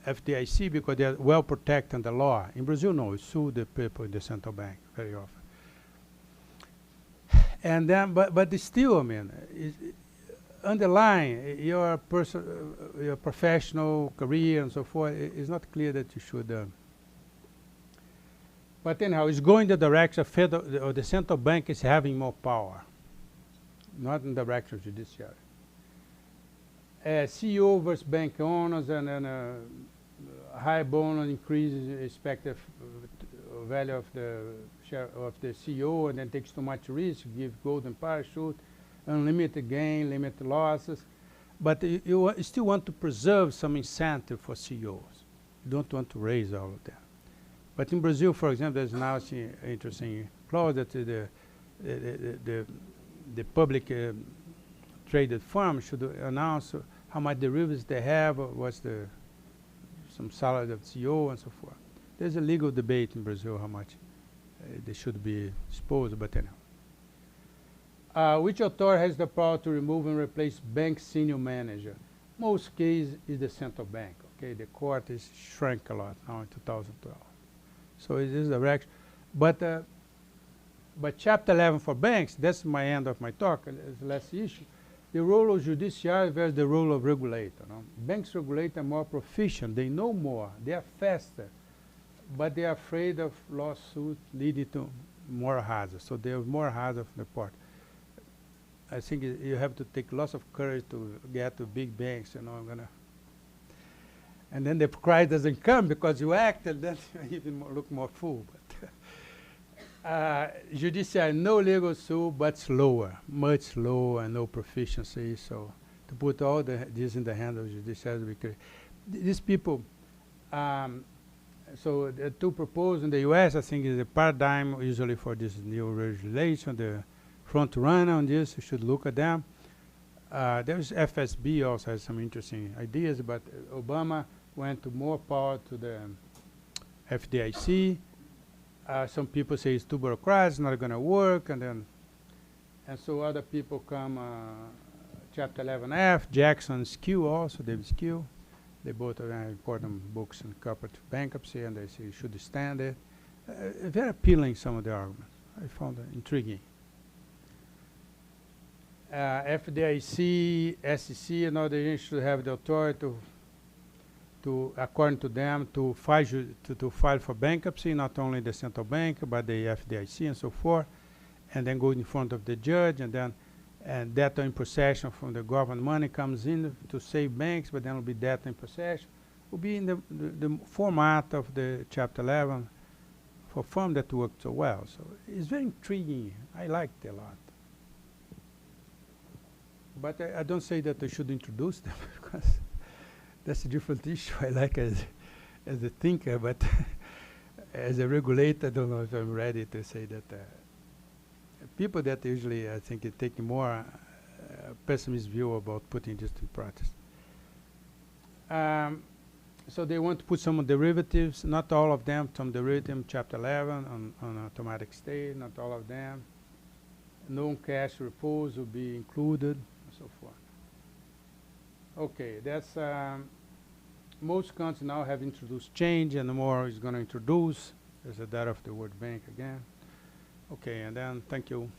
FDIC because they are well protected under law. In Brazil, no, you sue the people in the central bank very often. And then, but still, I mean, underlying your your professional career and so forth, it's not clear that you should. But anyhow, it's going the direction of federal, or the central bank is having more power, not in the direction of judiciary. CEO versus bank owners, and then high bonus increases expected value of the share of the CEO, and then takes too much risk, give golden parachute, unlimited gain, limited losses. But you still want to preserve some incentive for CEOs. You don't want to raise all of them. But in Brazil, for example, there's now an interesting clause that the public traded firm should announce how much derivatives they have, what's some salary of CEO and so forth. There's a legal debate in Brazil how much they should be exposed, but anyhow. Which authority has the power to remove and replace bank senior manager? Most cases is the central bank. Okay, the court is shrunk a lot now in 2012. So it is the direction. But Chapter 11 for banks, that's my end of my talk, the last issue. The role of judiciary versus the role of regulator. No? Banks regulate are more proficient. They know more. They are faster. But they are afraid of lawsuits leading to more hazard. So they have more hazard from the part. I think you have to take lots of courage to get to big banks. You know, and then the cry doesn't come because you act, and then you even look more fool. But judiciary, no legal suit, but slower, much slower, and no proficiency. So to put all this in the hand of judiciary, these people. So the two proposed in the U.S., I think, is a paradigm usually for this new regulation. The front runner on this, you should look at them. There's FSB also has some interesting ideas, but Obama went to more power to the FDIC. Some people say it's too bureaucratic, it's not going to work, and so other people come. Chapter 11F, Jackson, Skew also, David Skew. They both are very important books in corporate bankruptcy, and they say you should stand it. Very appealing, some of the arguments. I found it intriguing. FDIC, SEC, and other agencies should have the authority to according to them, to file for bankruptcy, not only the central bank, but the FDIC and so forth, and then go in front of the judge, and then data in possession from the government money comes in to save banks, but then will be data in possession. Will be in the format of the Chapter 11 for firm that worked so well. So it's very intriguing. I liked it a lot. But I don't say that I should introduce them because that's a different issue. I like as a thinker, but as a regulator, I don't know if I'm ready to say that. People that usually, I think, take a more pessimist view about putting this in practice. So they want to put some derivatives, not all of them, some derivatives, Chapter 11 on automatic state, not all of them. Non-cash repos will be included, and so forth. Okay, that's most countries now have introduced change, and the more is going to introduce. There's a data of the World Bank again. Okay, and then thank you.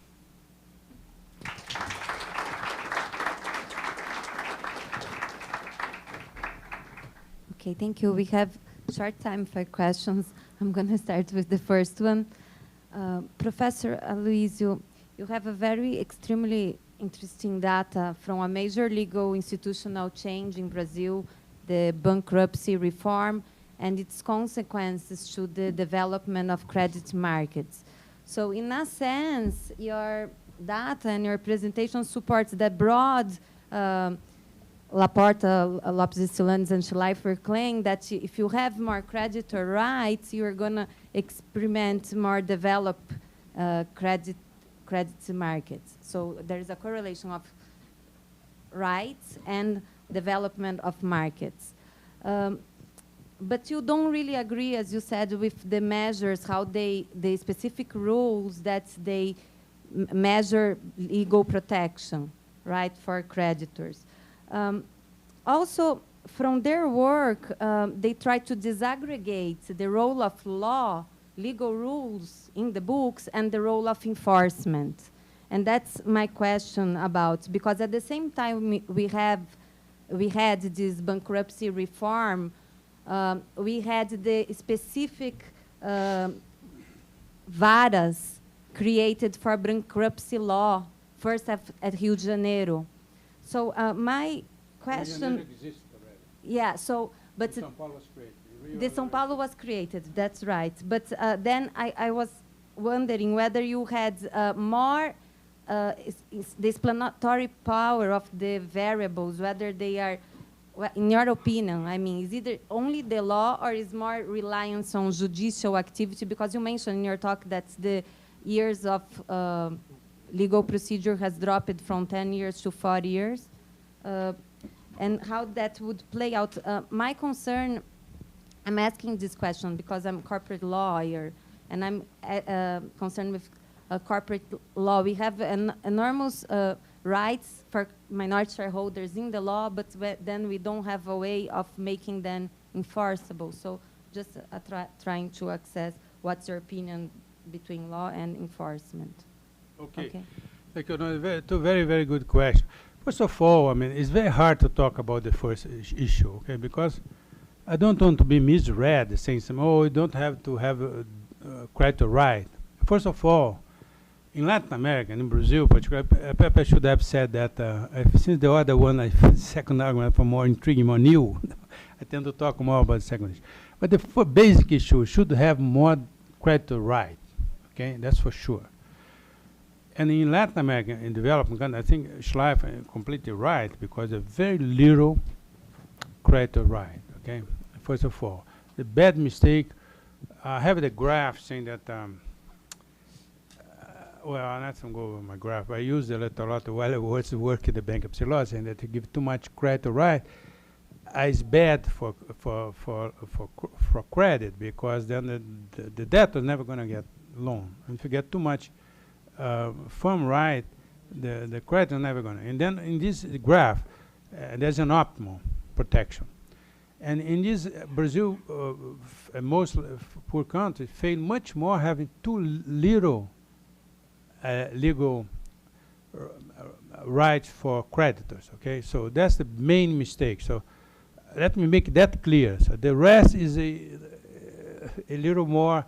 Okay, thank you. We have short time for questions. I'm going to start with the first one. Professor Aloysio, you have a very extremely interesting data from a major legal institutional change in Brazil, the bankruptcy reform, and its consequences to the development of credit markets. So in a sense, your data and your presentation supports the broad Laporta, Lopes Stillanes, and Schleifer claim that if you have more creditor rights, you're going to experiment more developed credit markets. So there is a correlation of rights and development of markets. But you don't really agree, as you said, with the measures, how the specific rules that they measure legal protection, right, for creditors. Also, from their work, they try to disaggregate the role of law, legal rules in the books, and the role of enforcement. And that's my question about, because at the same time we had this bankruptcy reform, we had the specific varas created for bankruptcy law, first at Rio de Janeiro. So my question... Yeah, so, but... São Paulo was created. The São Paulo was created, that's right. But then I was wondering whether you had more the explanatory power of the variables, whether they are, in your opinion, I mean, is either only the law or is more reliance on judicial activity? Because you mentioned in your talk that the years of legal procedure has dropped from 10 years to 4 years, and how that would play out. My concern, I'm asking this question because I'm a corporate lawyer, and I'm concerned with corporate law. We have enormous rights for minority shareholders in the law, but then we don't have a way of making them enforceable. So just trying to access what's your opinion between law and enforcement. Okay. Thank you. No, two very, very good questions. First of all, I mean, it's very hard to talk about the first issue, okay, because I don't want to be misread, saying, oh, you don't have to have creditor right. First of all, in Latin America, in Brazil particularly, Pepe should have said that, since the other one, second argument for more intriguing, more new, I tend to talk more about the second issue. But the basic issue should have more creditor right, okay, that's for sure. And in Latin America, in developing countries, I think Schleifer is completely right, because there's very little creditor right, okay? First of all, the bad mistake, I have the graph saying that, well, I'm not going to go over my graph, but I used it a lot while I was working in the bankruptcy law, saying that to give too much creditor right is bad for credit, because then the debtor is never going to get loan. And if you get too much firm right, the creditor is never going to. And then in this graph, there's an optimal protection. And in this Brazil, most poor countries fail much more having too little legal rights for creditors. Okay, so that's the main mistake. So let me make that clear. So the rest is a little more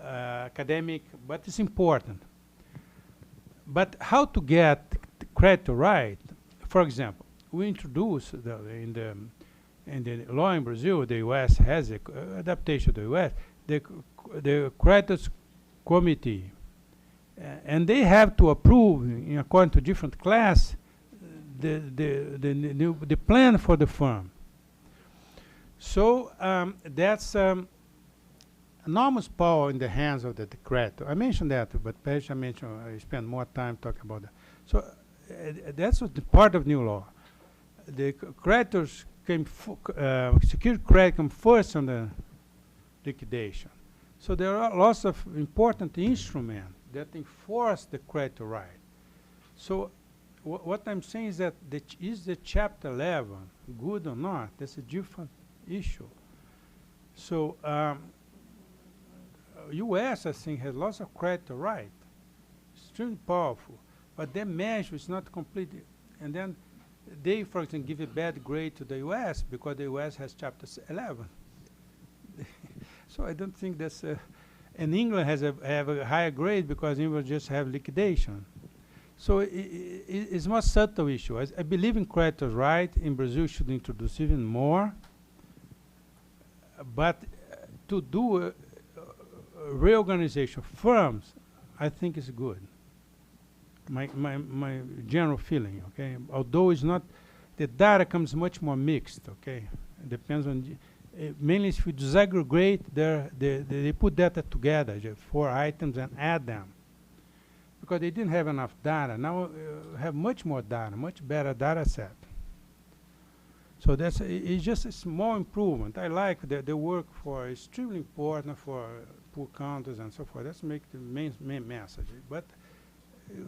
academic, but it's important. But how to get creditor right? For example, we introduced in the law in Brazil, the U.S. has a adaptation to the U.S. The creditors committee, and they have to approve, according to different class, the plan for the firm. So that's enormous power in the hands of the creditor. I mentioned that, but I spend more time talking about that. So that's what the part of new law. The creditors secured credit come first on the liquidation. So there are lots of important instruments that enforce the creditor right. So what I'm saying is that is the Chapter 11 good or not? That's a different issue. So U.S., I think, has lots of creditor right, extremely powerful, but their measure is not completely. And then they, for example, give a bad grade to the U.S. because the U.S. has Chapter 11. So I don't think that's. And England have a higher grade because England just have liquidation. So it's a more subtle issue. I believe in creditor's right. In Brazil, should introduce even more. But to do a reorganization of firms, I think is good. My general feeling, okay? Although it's not, the data comes much more mixed, okay? It depends on, mainly if you disaggregate, they put data together, 4 items, and add them. Because they didn't have enough data. Now have much more data, much better data set. So that's it's just a small improvement. I like the work for extremely important for poor countries and so forth. That's make the main message. But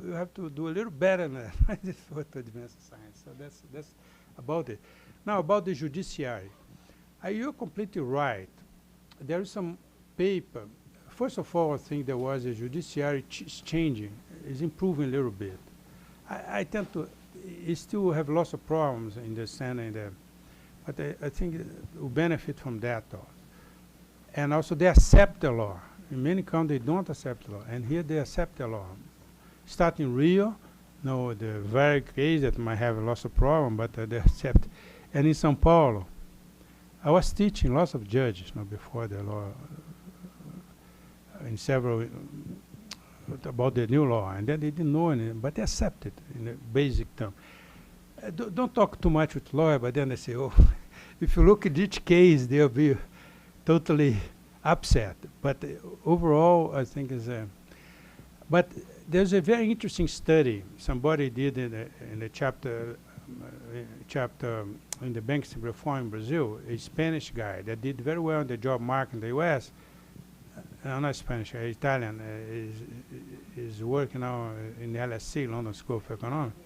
you have to do a little better than that to advance science. So that's about it. Now, about the judiciary. You're completely right. There is some paper. First of all, I think there was a judiciary changing. It's improving a little bit. I tend to, you still have lots of problems in the Senate, but I think we benefit from that also. And also they accept the law. In many countries they don't accept the law, and here they accept the law. Start in Rio, no, the very case that might have lots of problems, but they accept. And in São Paulo, I was teaching lots of judges before the law, in several, about the new law, and then they didn't know anything, but they accepted in a basic term. Don't talk too much with lawyer, but then they say, oh, if you look at each case, they'll be totally upset. But overall, I think is a, but there's a very interesting study somebody did in the chapter in the banking reform in Brazil, a Spanish guy that did very well in the job market in the U.S. Not Spanish, Italian, is working now in the LSE, London School of Economics.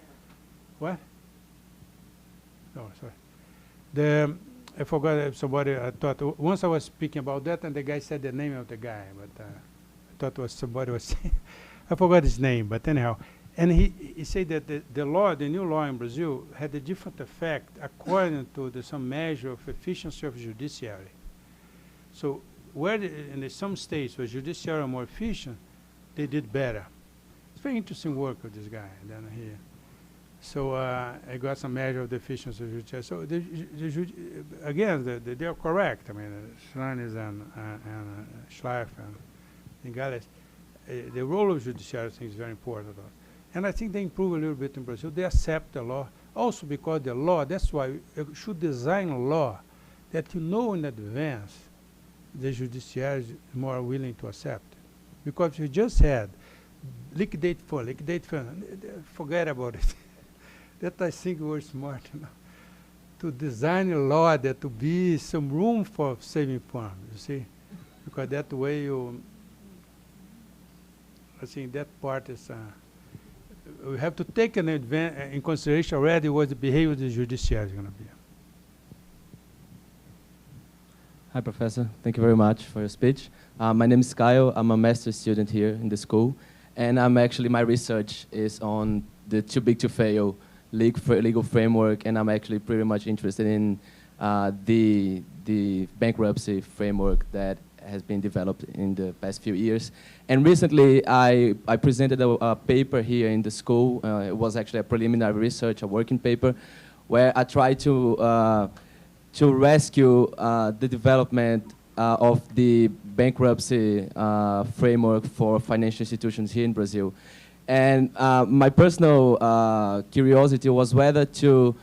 What? Oh, sorry. I forgot somebody, I thought, once I was speaking about that, and the guy said the name of the guy, but I thought it was somebody was saying, I forgot his name, but anyhow. And he said that the law, the new law in Brazil, had a different effect according to some measure of efficiency of judiciary. So where in some states where judiciary are more efficient, they did better. It's very interesting work with this guy down here. So I got some measure of the efficiency of judiciary. So again, they are correct. I mean, Schreines and Schleif and Gales, the role of judiciary, I think, is very important. And I think they improve a little bit in Brazil. They accept the law. Also because the law, that's why you should design a law that you know in advance the judiciary is more willing to accept. Because you just had liquidate fund, forget about it. That I think we're smart enough to design a law that to be some room for saving funds, you see? Because that way you, I think that part is, we have to take in consideration already what the behavior of the judiciary is going to be. Hi, Professor. Thank you very much for your speech. My name is Kyle. I'm a master's student here in the school. And my research is on the too big to fail legal framework. And I'm actually pretty much interested in the bankruptcy framework that has been developed in the past few years. And recently, I presented a paper here in the school. It was actually a preliminary research, a working paper, where I tried to rescue the development of the bankruptcy framework for financial institutions here in Brazil. And my personal curiosity was whether to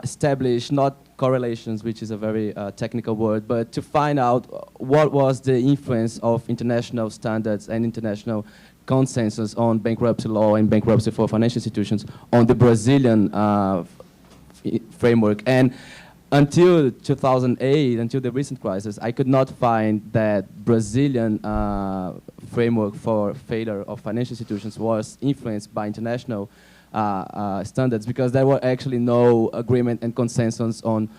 establish not correlations, which is a very technical word, but to find out what was the influence of international standards and international consensus on bankruptcy law and bankruptcy for financial institutions on the Brazilian framework. And until 2008, until the recent crisis, I could not find that Brazilian framework for failure of financial institutions was influenced by international standards, because there were actually no agreement and consensus on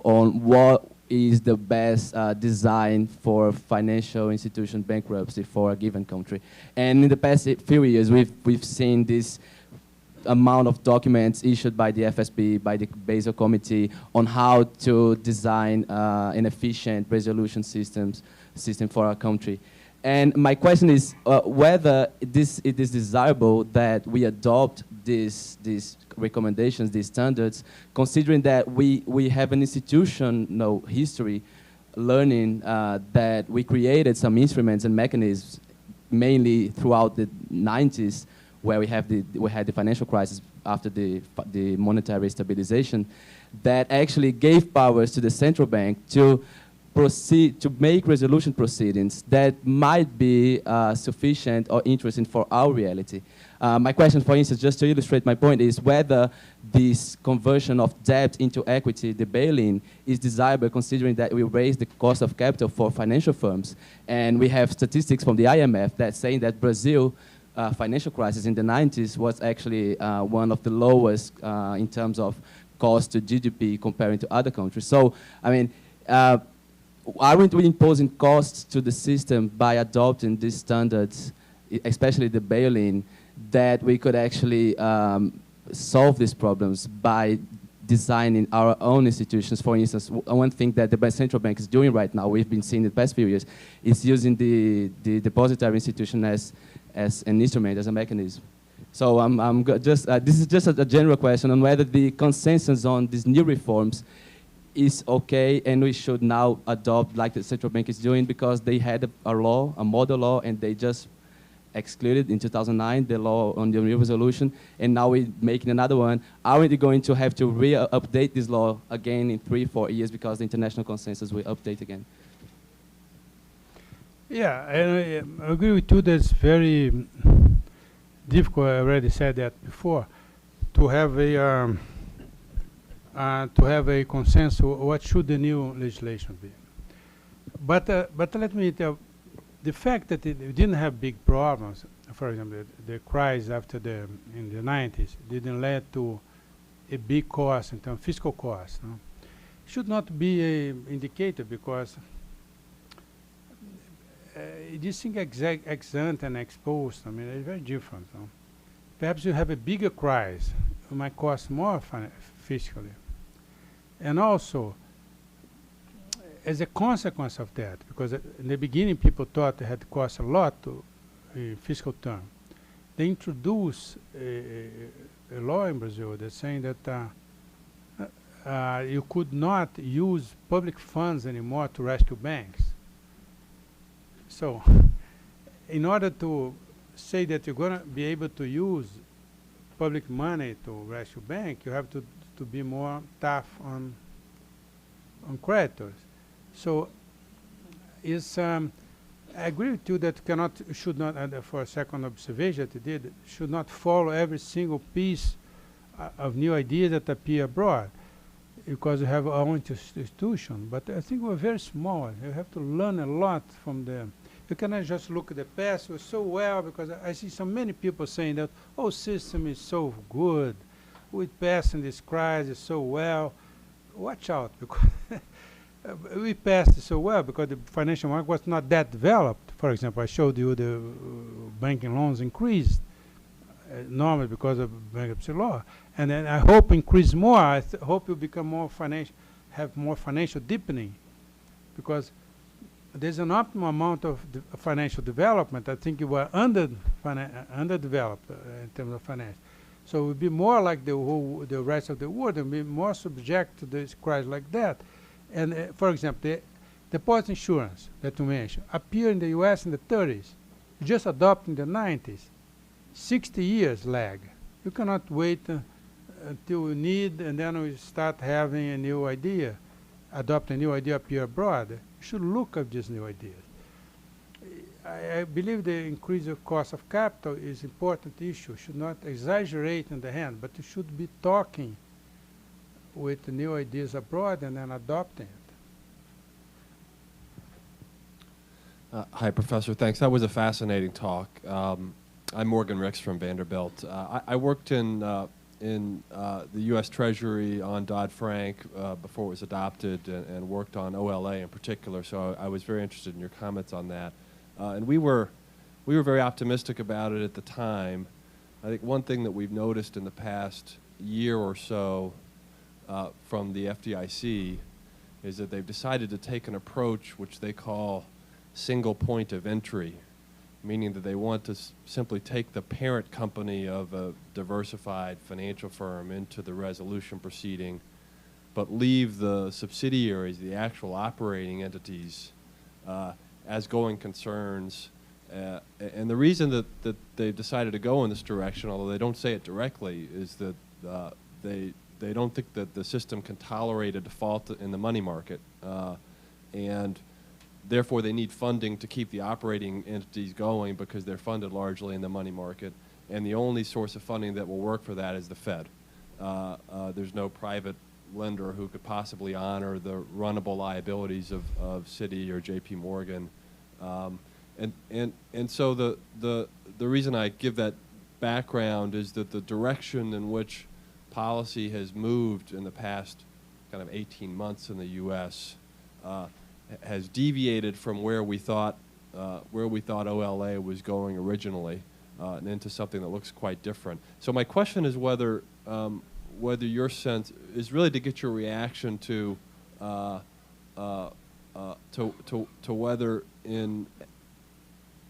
what is the best design for financial institution bankruptcy for a given country. And in the past few years, we've seen this amount of documents issued by the FSB, by the Basel Committee, on how to design an efficient resolution system for our country. And my question is whether it is desirable that we adopt these recommendations, these standards, considering that we have an institutional history learning that we created some instruments and mechanisms, mainly throughout the 90s, where we had the financial crisis after the monetary stabilization, that actually gave powers to the central bank to proceed to make resolution proceedings that might be sufficient or interesting for our reality. My question, for instance, just to illustrate my point, is whether this conversion of debt into equity, the bail-in, is desirable, considering that we raise the cost of capital for financial firms. And we have statistics from the IMF that saying that Brazil financial crisis in the 90s was actually one of the lowest in terms of cost to GDP comparing to other countries. So, I mean, aren't we imposing costs to the system by adopting these standards, especially the bail-in, that we could actually solve these problems by designing our own institutions? For instance, one thing that the central bank is doing right now, we've been seeing the past few years, is using the depository institution as an instrument, as a mechanism. So this is just a general question on whether the consensus on these new reforms is okay and we should now adopt like the central bank is doing, because they had a law, a model law, and they just excluded in 2009 the law on the new resolution, and now we're making another one. Are we going to have to update this law again in 3-4 years because the international consensus will update again? Yeah, and I agree with you. That's very difficult. I already said that before. To have a consensus, what should the new legislation be? But let me tell. The fact that we didn't have big problems, for example, the crisis in the 90s didn't lead to a big cost in terms of fiscal cost. No? Should not be an indicator, because these things ex ante and ex post, I mean, they're very different. No? Perhaps you have a bigger crisis, it might cost more fiscally. And also, as a consequence of that, because in the beginning people thought it had cost a lot in fiscal terms, they introduced a law in Brazil that's saying that you could not use public funds anymore to rescue banks. So, in order to say that you're going to be able to use public money to rescue bank, you have to be more tough on creditors. So, I agree with you that should not, for a second observation that you did, should not follow every single piece of new ideas that appear abroad, because we have our own institution. But I think we're very small. You have to learn a lot from them. You cannot just look at the past. We're so well, because I see so many people saying that, oh, system is so good. We passed in this crisis so well. Watch out, because we passed it so well because the financial market was not that developed. For example, I showed you the banking loans increased normally because of bankruptcy law. And then I hope increase more. I hope you become more financial, have more financial deepening, because there's an optimal amount of financial development. I think you were underdeveloped in terms of finance. So we'll be more like the rest of the world and be more subject to this crisis like that. And for example, the post insurance that you mentioned appeared in the US in the 30s, just adopted in the 90s. 60 years lag. You cannot wait until we need, and then we start having a new idea, adopt a new idea appear abroad. You should look at these new ideas. I believe the increase of cost of capital is an important issue. Should not exaggerate in the hand, but you should be talking with the new ideas abroad and then adopting it. Hi, Professor. Thanks. That was a fascinating talk. I'm Morgan Ricks from Vanderbilt. I worked in the U.S. Treasury on Dodd-Frank before it was adopted, and worked on OLA in particular. So I was very interested in your comments on that. And we were very optimistic about it at the time. I think one thing that we've noticed in the past year or so from the FDIC is that they've decided to take an approach which they call single point of entry, meaning that they want to simply take the parent company of a diversified financial firm into the resolution proceeding, but leave the subsidiaries, the actual operating entities, as going concerns. And the reason that they've decided to go in this direction, although they don't say it directly, is that they don't think that the system can tolerate a default in the money market, and therefore they need funding to keep the operating entities going because they're funded largely in the money market, and the only source of funding that will work for that is the Fed. There's no private lender who could possibly honor the runnable liabilities of Citi or JP Morgan. And so the reason I give that background is that the direction in which policy has moved in the past kind of 18 months in the U.S. Has deviated from where we thought OLA was going originally, and into something that looks quite different. So my question is whether your sense is really to get your reaction to whether in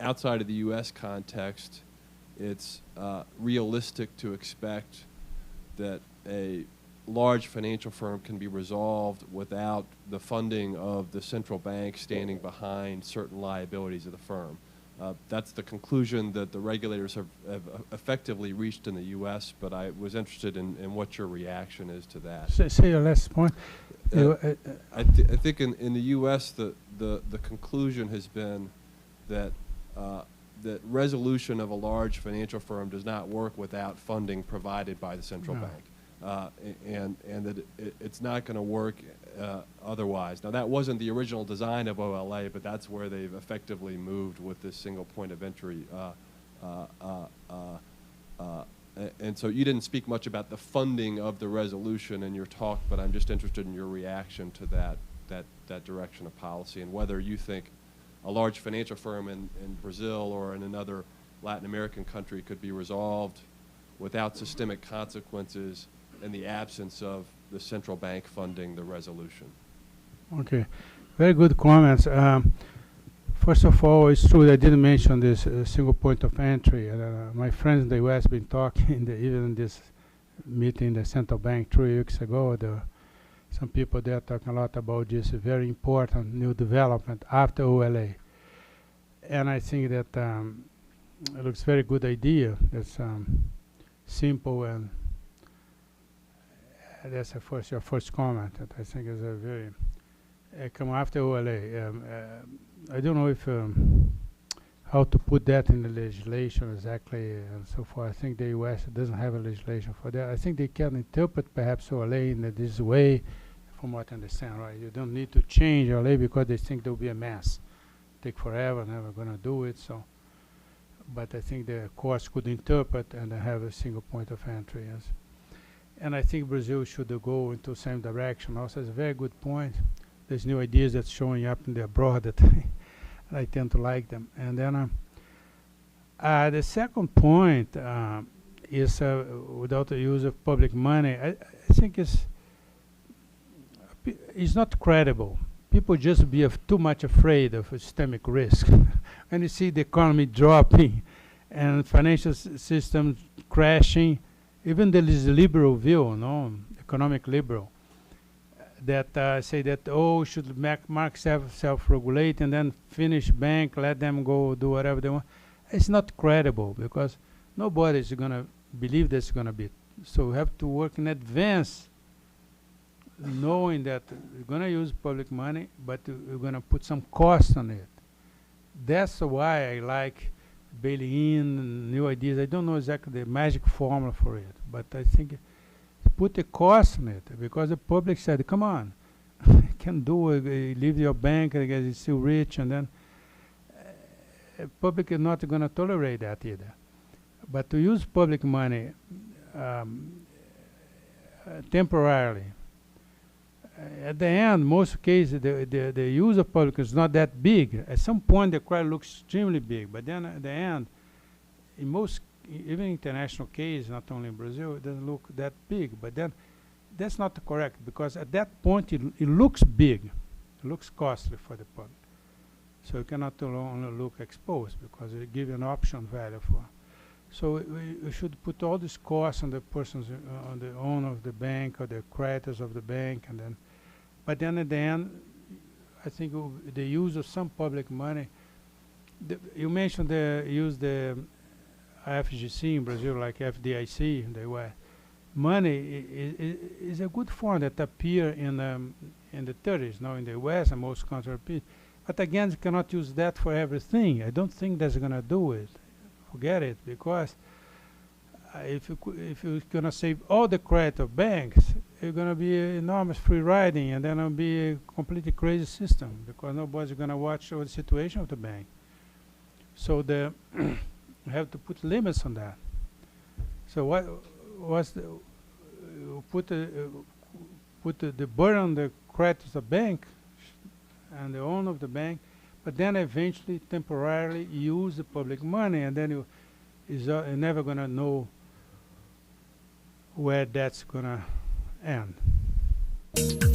outside of the U.S. context, it's realistic to expect that a large financial firm can be resolved without the funding of the central bank standing behind certain liabilities of the firm. That's the conclusion that the regulators have effectively reached in the U.S., but I was interested in what your reaction is to that. Say your last point. I think in the U.S. the conclusion has been that that resolution of a large financial firm does not work without funding provided by the central bank. And that it's not going to work otherwise. Now, that wasn't the original design of OLA, but that's where they've effectively moved with this single point of entry. And so you didn't speak much about the funding of the resolution in your talk, but I'm just interested in your reaction to that direction of policy and whether you think a large financial firm in Brazil or in another Latin American country could be resolved without systemic consequences in the absence of the central bank funding the resolution. Okay, very good comments. First of all, it's true that I didn't mention this single point of entry. My friends in the U.S. been talking, even in this meeting in the central bank 3 weeks ago, some people there talking a lot about this very important new development after OLA. And I think that it looks very good idea. That's simple, and that's your first comment that I think is a very come after OLA. I don't know if how to put that in the legislation exactly and so forth. I think the U.S. doesn't have a legislation for that. I think they can interpret perhaps OLA in this way, from what I understand, right? You don't need to change OLA because they think there will be a mess. Take forever, never going to do it. So, but I think the courts could interpret and have a single point of entry. Yes. And I think Brazil should go into the same direction. Also, it's a very good point. There's new ideas that's showing up in the abroad that I tend to like them. And then the second point is without the use of public money. I think it's not credible. People just be too much afraid of systemic risk. When you see the economy dropping and financial systems crashing, even there is a liberal view, no, economic liberal, that say that, should markets self-regulate and then Finnish bank, let them go do whatever they want. It's not credible because nobody is going to believe that's going to be. So we have to work in advance, knowing that we're going to use public money, but we're going to put some cost on it. That's why I like bailing in, new ideas. I don't know exactly the magic formula for it, but I think put a cost on it, because the public said, come on, you can do it, leave your bank, I guess it's still rich, and then public is not going to tolerate that either. But to use public money temporarily, at the end, most cases, the use of public is not that big. At some point, the credit looks extremely big, but then at the end, in most, even international cases, not only in Brazil, it doesn't look that big. But then, that's not correct, because at that point, it looks big. It looks costly for the public. So you cannot only look exposed, because it gives you an option value for. So we should put all this cost on the persons, on the owner of the bank or the creditors of the bank, and then. But then at the end, I think the use of some public money. You mentioned use the FGC in Brazil, like FDIC in the US. Money is a good form that appear in the 30s, now in the US and most countries. But again, you cannot use that for everything. I don't think that's going to do it. Forget it, because if you're going to save all the credit of banks, it's going to be enormous free riding, and then it'll be a completely crazy system, because nobody's going to watch the situation of the bank. So the you have to put limits on that. So what was the put the burden on the creditors of the bank and the owner of the bank, but then eventually temporarily use the public money, and then you're never going to know where that's going to end.